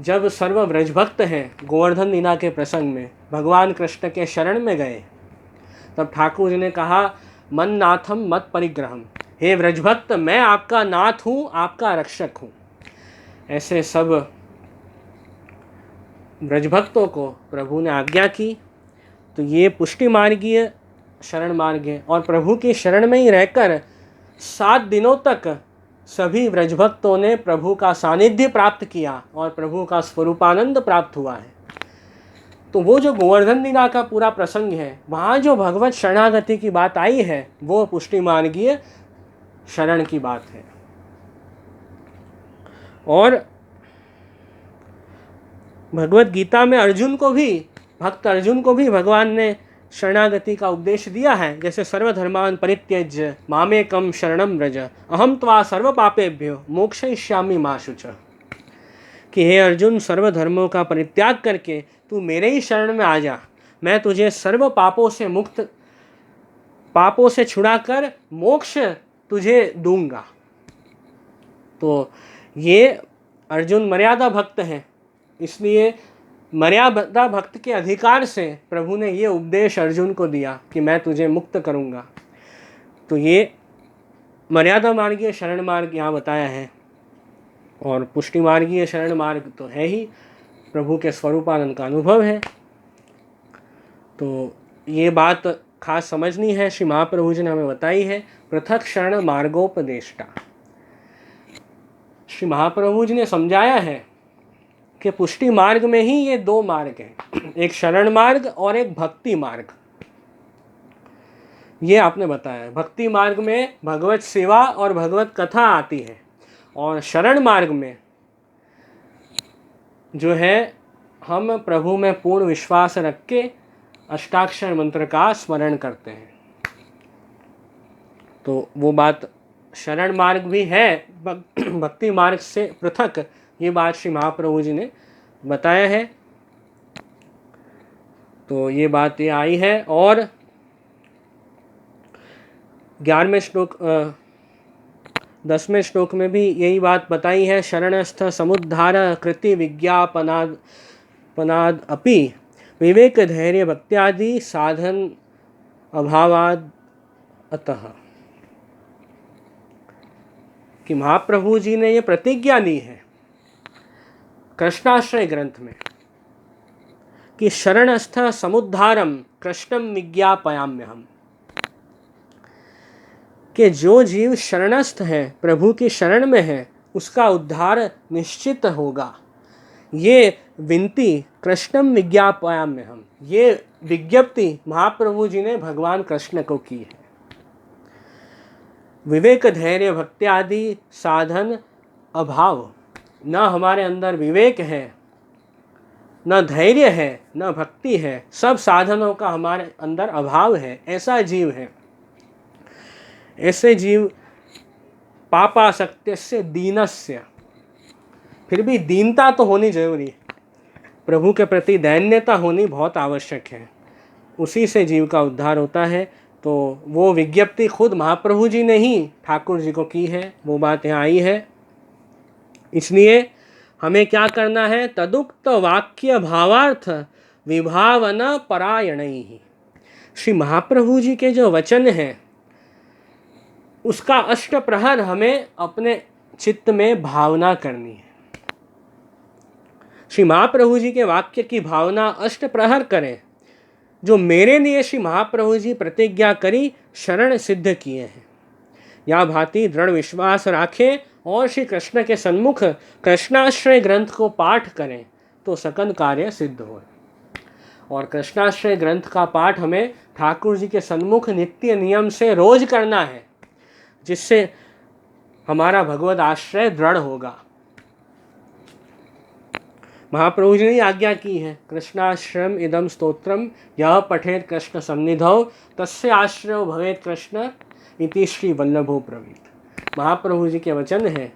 जब सर्व ब्रजभक्त हैं गोवर्धन लीला के प्रसंग में भगवान कृष्ण के शरण में गए, तब ठाकुर जी ने कहा मन नाथम मत परिग्रहम, हे ब्रजभक्त मैं आपका नाथ हूँ, आपका रक्षक हूँ। ऐसे सब ब्रजभक्तों को प्रभु ने आज्ञा की। तो ये पुष्टि मार्गीय शरण मार्ग है। और प्रभु की शरण में ही रहकर 7 दिनों तक सभी ब्रजभक्तों ने प्रभु का सानिध्य प्राप्त किया और प्रभु का स्वरूपानंद प्राप्त हुआ है। तो वो जो गोवर्धन लीला का पूरा प्रसंग है, वहाँ जो भगवत शरणागति की बात आई है वो पुष्टि मार्गीय शरण की बात है। और भगवत गीता में भक्त अर्जुन को भी भगवान ने शरणागति का उपदेश दिया है। जैसे सर्वधर्मान परित्यज्य मामेकम शरणम व्रज अहम त्वा सर्व पापेभ्यो मोक्षयिष्यामि मा शुचः, कि हे अर्जुन सर्व धर्मों का परित्याग करके तू मेरे ही शरण में आ जा, मैं तुझे सर्व पापों से छुड़ाकर मोक्ष तुझे दूंगा। तो ये अर्जुन मर्यादा भक्त है, इसलिए मर्यादा भक्त के अधिकार से प्रभु ने ये उपदेश अर्जुन को दिया कि मैं तुझे मुक्त करूंगा। तो ये मर्यादा मार्गीय शरण मार्ग यहाँ बताया है। और पुष्टि मार्गीय शरण मार्ग तो है ही, प्रभु के स्वरूपानंद का अनुभव है। तो ये बात खास समझनी है, श्री महाप्रभु जी ने हमें बताई है। पृथक शरण मार्गोपदेष्टा, श्री महाप्रभु जी ने समझाया है कि पुष्टि मार्ग में ही ये 2 मार्ग हैं, एक शरण मार्ग और एक भक्ति मार्ग। ये आपने बताया। भक्ति मार्ग में भगवत सेवा और भगवत कथा आती है, और शरण मार्ग में जो है हम प्रभु में पूर्ण विश्वास रख के अष्टाक्षर मंत्र का स्मरण करते हैं। तो वो बात शरण मार्ग भी है, भक्ति मार्ग से पृथक, ये बात श्री महाप्रभु जी ने बताया है। तो ये बात ये आई है। और 11वें श्लोक 10वें श्लोक में भी यही बात बताई है। शरणस्थ समुद्धार कृति विज्ञापनाद अपि विवेक धैर्य भक्त्यादि साधन अभावाद अतः, कि महाप्रभु जी ने ये प्रतिज्ञा ली है कृष्णाश्रय ग्रंथ में कि शरणस्थ समुद्धारम कृष्णम विज्ञापयाम्यहम्, कि जो जीव शरणस्थ है, प्रभु की शरण में है, उसका उद्धार निश्चित होगा। ये विनती कृष्णम विज्ञापयाम्यहम्, ये विज्ञप्ति महाप्रभु जी ने भगवान कृष्ण को की है। विवेक धैर्य भक्त्यादि साधन अभाव, न हमारे अंदर विवेक है, न धैर्य है, न भक्ति है, सब साधनों का हमारे अंदर अभाव है, ऐसा जीव है। ऐसे जीव पापासक्तस्य दीनस्य, फिर भी दीनता तो होनी जरूरी है, प्रभु के प्रति दैन्यता होनी बहुत आवश्यक है, उसी से जीव का उद्धार होता है। तो वो विज्ञप्ति खुद महाप्रभु जी ने ही ठाकुर जी को की है, वो बात यहाँ आई है। इसलिए हमें क्या करना है? तदुक्त वाक्य भावार्थ विभावना परायणैहि, श्री महाप्रभु जी के जो वचन हैं उसका अष्ट प्रहर हमें अपने चित्त में भावना करनी है। श्री महाप्रभु जी के वाक्य की भावना अष्ट प्रहर करें, जो मेरे लिए श्री महाप्रभु जी प्रतिज्ञा करी शरण सिद्ध किए हैं, या भांति दृढ़ विश्वास राखें और श्री कृष्ण के सन्मुख कृष्णाश्रय ग्रंथ को पाठ करें तो सकल कार्य सिद्ध हो। और कृष्णाश्रय ग्रंथ का पाठ हमें ठाकुर जी के सन्मुख नित्य नियम से रोज करना है, जिससे हमारा भगवत आश्रय दृढ़ होगा। महाप्रभु जी ने आज्ञा की है, कृष्णाश्रयम इदम स्तोत्रम यह पठेत कृष्ण सन्निधौ तस्य आश्रयो भवेत कृष्ण इति श्री वल्लभो ब्रवीत। महाप्रभु जी के वचन है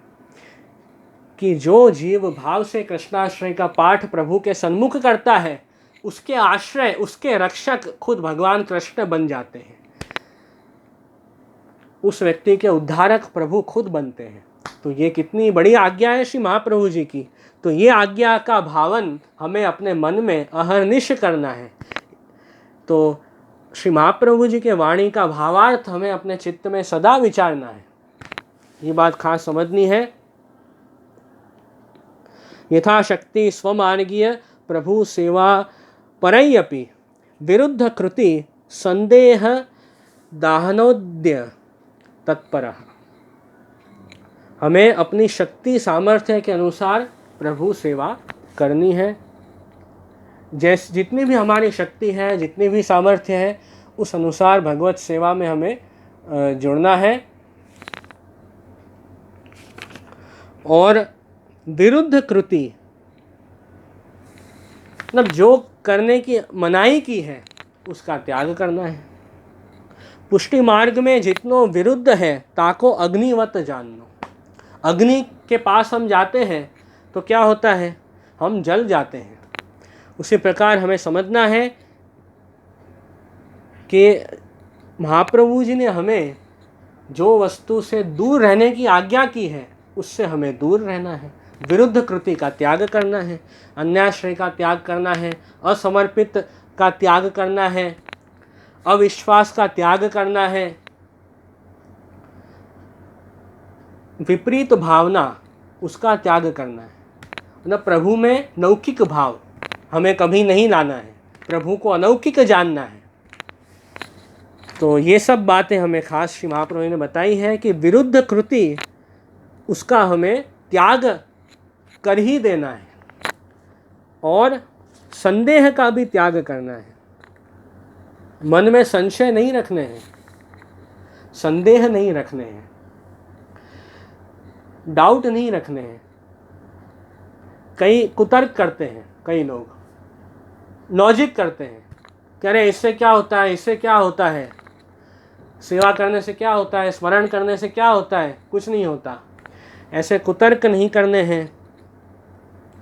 कि जो जीव भाव से कृष्णाश्रय का पाठ प्रभु के सन्मुख करता है, उसके आश्रय, उसके रक्षक खुद भगवान कृष्ण बन जाते हैं, उस व्यक्ति के उद्धारक प्रभु खुद बनते हैं। तो ये कितनी बड़ी आज्ञा है श्री महाप्रभु जी की। तो ये आज्ञा का भावन हमें अपने मन में अहर्निश करना है। तो श्री महाप्रभु जी के वाणी का भावार्थ हमें अपने चित्त में सदा विचारना है, ये बात खास समझनी है। यथाशक्ति स्वमार्गीय प्रभु सेवा परयपि विरुद्ध कृति संदेह दाहनोद्य तत्पर, हमें अपनी शक्ति सामर्थ्य के अनुसार प्रभु सेवा करनी है। जितनी भी हमारी शक्ति है, जितनी भी सामर्थ्य है, उस अनुसार भगवत सेवा में हमें जुड़ना है। और विरुद्ध कृति मतलब जो करने की मनाही की है उसका त्याग करना है। पुष्टि मार्ग में जितनो विरुद्ध है ताको अग्निवत जाननो। अग्नि के पास हम जाते हैं तो क्या होता है? हम जल जाते हैं। उसी प्रकार हमें समझना है कि महाप्रभु जी ने हमें जो वस्तु से दूर रहने की आज्ञा की है उससे हमें दूर रहना है। विरुद्ध कृति का त्याग करना है, अन्याश्रय का त्याग करना है, असमर्पित का त्याग करना है, अविश्वास का त्याग करना है, विपरीत भावना उसका त्याग करना है। मतलब प्रभु में लौकिक भाव हमें कभी नहीं लाना है, प्रभु को अलौकिक जानना है। तो ये सब बातें हमें खास श्री महाप्रभु ने बताई है कि विरुद्ध कृति उसका हमें त्याग कर ही देना है, और संदेह का भी त्याग करना है। मन में संशय नहीं रखने हैं, संदेह नहीं रखने हैं, डाउट नहीं रखने हैं। कई कुतर्क करते हैं, कई लोग लॉजिक करते हैं, कह रहे इससे क्या होता है, इससे क्या होता है, सेवा करने से क्या होता है, स्मरण करने से क्या होता है, कुछ नहीं होता। ऐसे कुतर्क नहीं करने हैं,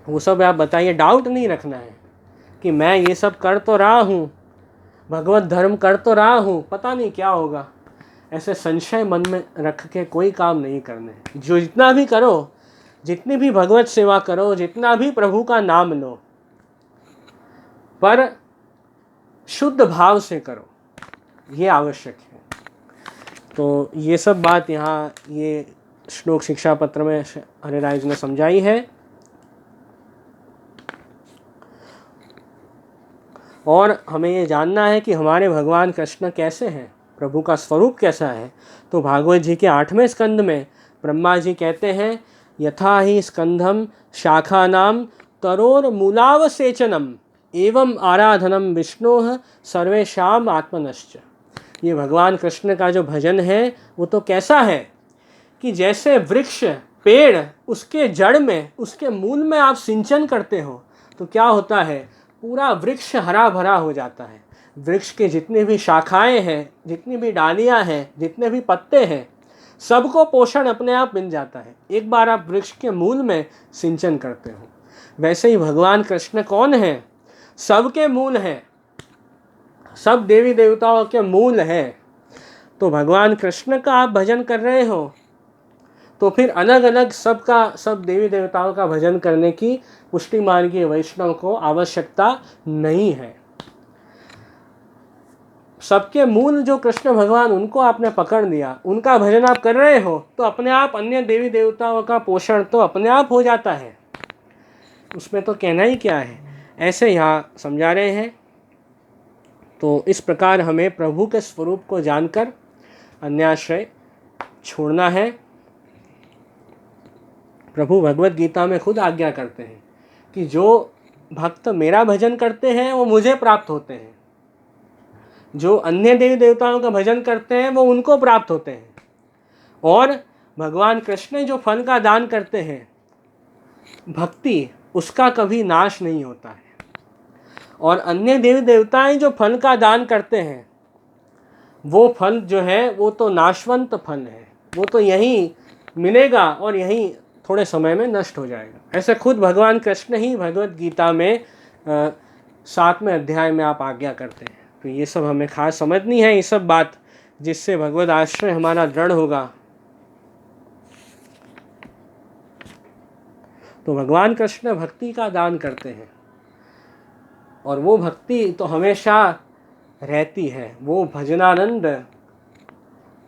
वो सब आप बताइए। डाउट नहीं रखना है कि मैं ये सब कर तो रहा हूँ, भगवत धर्म कर तो रहा हूँ, पता नहीं क्या होगा। ऐसे संशय मन में रख के कोई काम नहीं करने। जो जितना भी करो, जितनी भी भगवत सेवा करो, जितना भी प्रभु का नाम लो, पर शुद्ध भाव से करो, ये आवश्यक है। तो ये सब बात यहाँ ये श्लोक शिक्षा पत्र में हरिराय जी ने समझाई है। और हमें ये जानना है कि हमारे भगवान कृष्ण कैसे हैं, प्रभु का स्वरूप कैसा है। तो भागवत जी के 8वें स्कंद में ब्रह्मा जी कहते हैं, यथा ही स्कंधम शाखानाम तरोर मूलावसेचनम एवं आराधनम विष्णोः सर्वेषाम आत्मनश्च। ये भगवान कृष्ण का जो भजन है वो तो कैसा है कि जैसे वृक्ष, पेड़, उसके जड़ में, उसके मूल में आप सिंचन करते हो तो क्या होता है, पूरा वृक्ष हरा भरा हो जाता है। वृक्ष के जितनी भी शाखाएं हैं, जितनी भी डालियां हैं, जितने भी पत्ते हैं, सबको पोषण अपने आप मिल जाता है, एक बार आप वृक्ष के मूल में सिंचन करते हो। वैसे ही भगवान कृष्ण कौन है, सबके मूल हैं, सब देवी देवताओं के मूल हैं। तो भगवान कृष्ण का आप भजन कर रहे हो तो फिर अलग अलग सब देवी देवताओं का भजन करने की पुष्टि मार्गीय वैष्णव को आवश्यकता नहीं है। सबके मूल जो कृष्ण भगवान, उनको आपने पकड़ लिया, उनका भजन आप कर रहे हो तो अपने आप अन्य देवी देवताओं का पोषण तो अपने आप हो जाता है, उसमें तो कहना ही क्या है। ऐसे यहाँ समझा रहे हैं। तो इस प्रकार हमें प्रभु के स्वरूप को जानकर अन्याश्रय छोड़ना है। प्रभु भगवत गीता में खुद आज्ञा करते हैं कि जो भक्त मेरा भजन करते हैं वो मुझे प्राप्त होते हैं, जो अन्य देवी देवताओं का भजन करते हैं वो उनको प्राप्त होते हैं। और भगवान कृष्ण जो फल का दान करते हैं, भक्ति, उसका कभी नाश नहीं होता है। और अन्य देवी देवताएं जो फल का दान करते हैं, वो फल जो है वो तो नाशवंत फल है, वो तो यहीं मिलेगा और यहीं थोड़े समय में नष्ट हो जाएगा। ऐसे खुद भगवान कृष्ण ही भगवत गीता में 7वें अध्याय में आप आज्ञा करते हैं। तो ये सब हमें खास समझनी है, ये सब बात, जिससे भगवत आश्रय हमारा दृढ़ होगा। तो भगवान कृष्ण भक्ति का दान करते हैं और वो भक्ति तो हमेशा रहती है, वो भजनानंद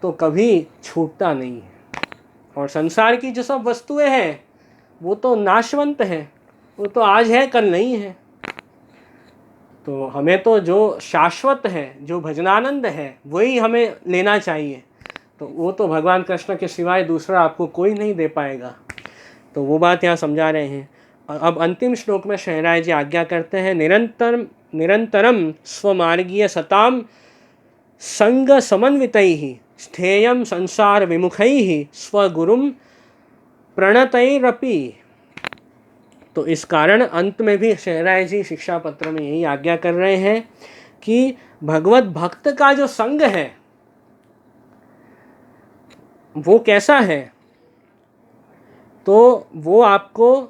तो कभी छूटता नहीं है। और संसार की जो सब वस्तुएं हैं वो तो नाशवंत हैं, वो तो आज है कल नहीं है। तो हमें तो जो शाश्वत है, जो भजनानंद है, वही हमें लेना चाहिए। तो वो तो भगवान कृष्ण के सिवाय दूसरा आपको कोई नहीं दे पाएगा। तो वो बात यहाँ समझा रहे हैं। और अब अंतिम श्लोक में शहराय जी आज्ञा करते हैं, निरंतरम स्वमार्गीय सताम संग समन्वितैः स्थेयं संसार विमुखैः स्वगुरुम प्रणतैरपि। तो इस कारण अंत में भी शहराय जी शिक्षा पत्र में यही आज्ञा कर रहे हैं कि भगवत भक्त का जो संग है वो कैसा है, तो वो आपको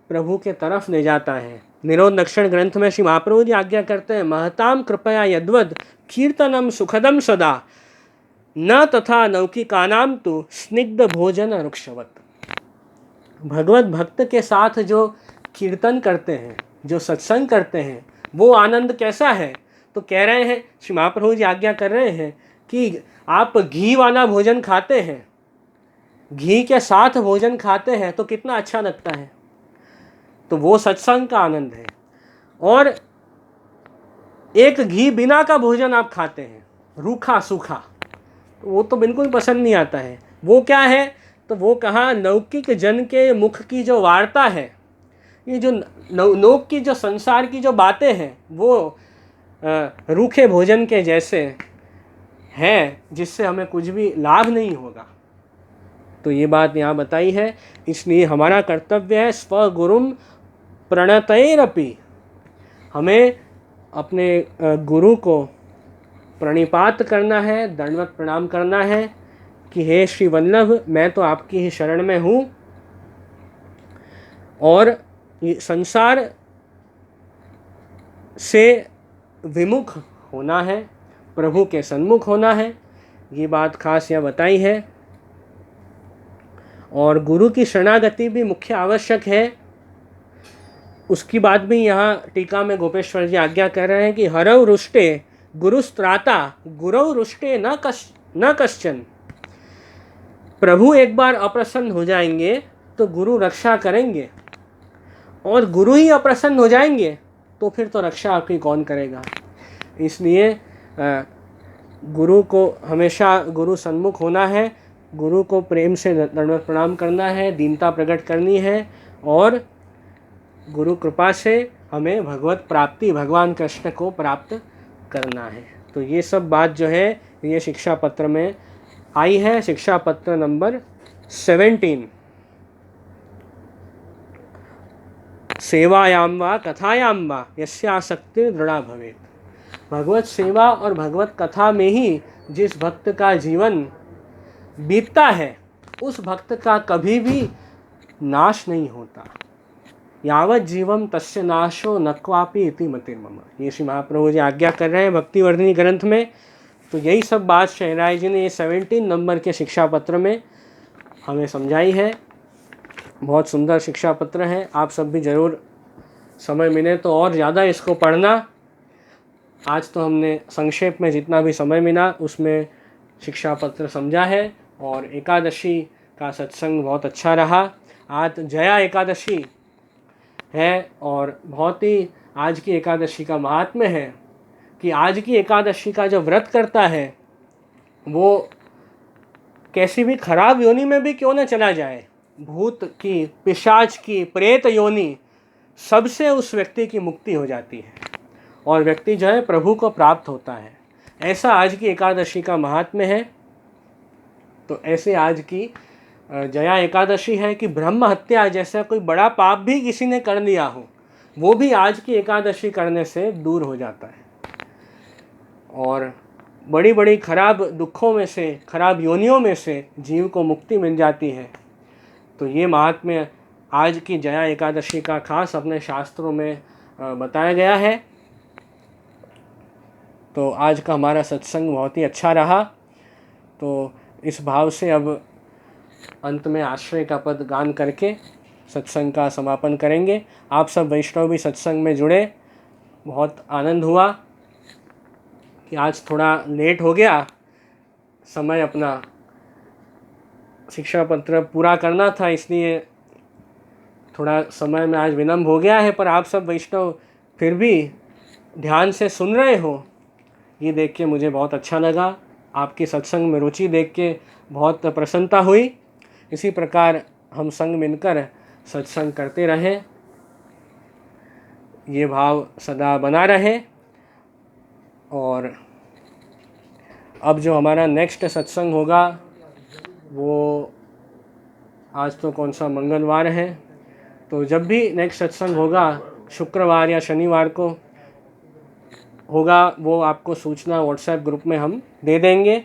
प्रभु के तरफ ले जाता है। निरोध लक्षण ग्रंथ में श्री महाप्रभु जी आज्ञा करते हैं, महताम कृपया यद्वद कीर्तनम सुखदम सदा न तथा लौकिकानाम तो स्निग्ध भोजन रुक्षवत। भगवत भक्त के साथ जो कीर्तन करते हैं, जो सत्संग करते हैं, वो आनंद कैसा है। तो कह रहे हैं, श्री महाप्रभु जी आज्ञा कर रहे हैं कि आप घी वाला भोजन खाते हैं, घी के साथ भोजन खाते हैं तो कितना अच्छा लगता है। तो वो सत्संग का आनंद है। और एक घी बिना का भोजन आप खाते हैं, रूखा सूखा, तो वो तो बिल्कुल पसंद नहीं आता है। वो क्या है, तो वो कहा लौकिक जन के मुख की जो वार्ता है, ये जो लोक की जो संसार की जो बातें हैं वो रूखे भोजन के जैसे हैं, जिससे हमें कुछ भी लाभ नहीं होगा। तो ये बात यहाँ बताई है। इसलिए हमारा कर्तव्य है स्वगुरुम प्रणतैरपि, हमें अपने गुरु को प्रणिपात करना है, दंडवत प्रणाम करना है कि हे श्री वल्लभ, मैं तो आपकी ही शरण में हूँ और ये संसार से विमुख होना है, प्रभु के सन्मुख होना है। ये बात खास यहाँ बताई है। और गुरु की शरणागति भी मुख्य आवश्यक है। उसकी बात भी यहाँ टीका में गोपेश्वर जी आज्ञा कर रहे हैं कि हरौ रुष्टे गुरुस्त्राता गुरौ रुष्टे न कश्चन। प्रभु एक बार अप्रसन्न हो जाएंगे तो गुरु रक्षा करेंगे, और गुरु ही अप्रसन्न हो जाएंगे तो फिर तो रक्षा आपकी कौन करेगा। इसलिए गुरु को हमेशा गुरु सन्मुख होना है, गुरु को प्रेम से दंडवत प्रणाम करना है, दीनता प्रकट करनी है, और गुरु कृपा से हमें भगवत प्राप्ति, भगवान कृष्ण को प्राप्त करना है। तो ये सब बात जो है ये शिक्षा पत्र में आई है। शिक्षा पत्र नंबर 17। सेवायां वा कथायां वा यस्यासक्ति दृढ़ा भवेत्। भगवत सेवा और भगवत कथा में ही जिस भक्त का जीवन बीतता है उस भक्त का कभी भी नाश नहीं होता। यावत जीवम तस्य नाशो न क्वापि इति मतिर्मम। ये श्री महाप्रभु जी आज्ञा कर रहे हैं भक्तिवर्धिनी ग्रंथ में। तो यही सब बात शहनाई जी ने ये 17 नंबर के शिक्षा पत्र में हमें समझाई है। बहुत सुंदर शिक्षा पत्र है। आप सब भी ज़रूर समय मिले तो और ज़्यादा इसको पढ़ना। आज तो हमने संक्षेप में जितना भी समय मिला उसमें शिक्षा पत्र समझा है। और एकादशी का सत्संग बहुत अच्छा रहा। आज जया एकादशी है और बहुत ही आज की एकादशी का महात्म्य है कि आज की एकादशी का जो व्रत करता है वो कैसी भी खराब योनि में भी क्यों न चला जाए, भूत की, पिशाच की, प्रेत योनि, सबसे उस व्यक्ति की मुक्ति हो जाती है और व्यक्ति जो है प्रभु को प्राप्त होता है। ऐसा आज की एकादशी का महात्म्य है। तो ऐसे आज की जया एकादशी है कि ब्रह्म हत्या जैसा कोई बड़ा पाप भी किसी ने कर लिया हो वो भी आज की एकादशी करने से दूर हो जाता है और बड़ी बड़ी खराब दुखों में से, खराब योनियों में से जीव को मुक्ति मिल जाती है। तो ये महात्म्य आज की जया एकादशी का खास अपने शास्त्रों में बताया गया है। तो आज का हमारा सत्संग बहुत ही अच्छा रहा। तो इस भाव से अब अंत में आश्रय का पद गान करके सत्संग का समापन करेंगे। आप सब वैष्णव भी सत्संग में जुड़े, बहुत आनंद हुआ कि आज थोड़ा लेट हो गया, समय अपना शिक्षा पत्र पूरा करना था इसलिए थोड़ा समय में आज विलम्ब हो गया है। पर आप सब वैष्णव फिर भी ध्यान से सुन रहे हो, ये देख के मुझे बहुत अच्छा लगा। आपकी सत्संग में रुचि देख के बहुत प्रसन्नता हुई। इसी प्रकार हम संग मिलकर सत्संग करते रहें, ये भाव सदा बना रहे। और अब जो हमारा नेक्स्ट सत्संग होगा वो आज तो कौन सा मंगलवार है, तो जब भी नेक्स्ट सत्संग होगा शुक्रवार या शनिवार को होगा वो आपको सूचना व्हाट्सएप ग्रुप में हम दे देंगे।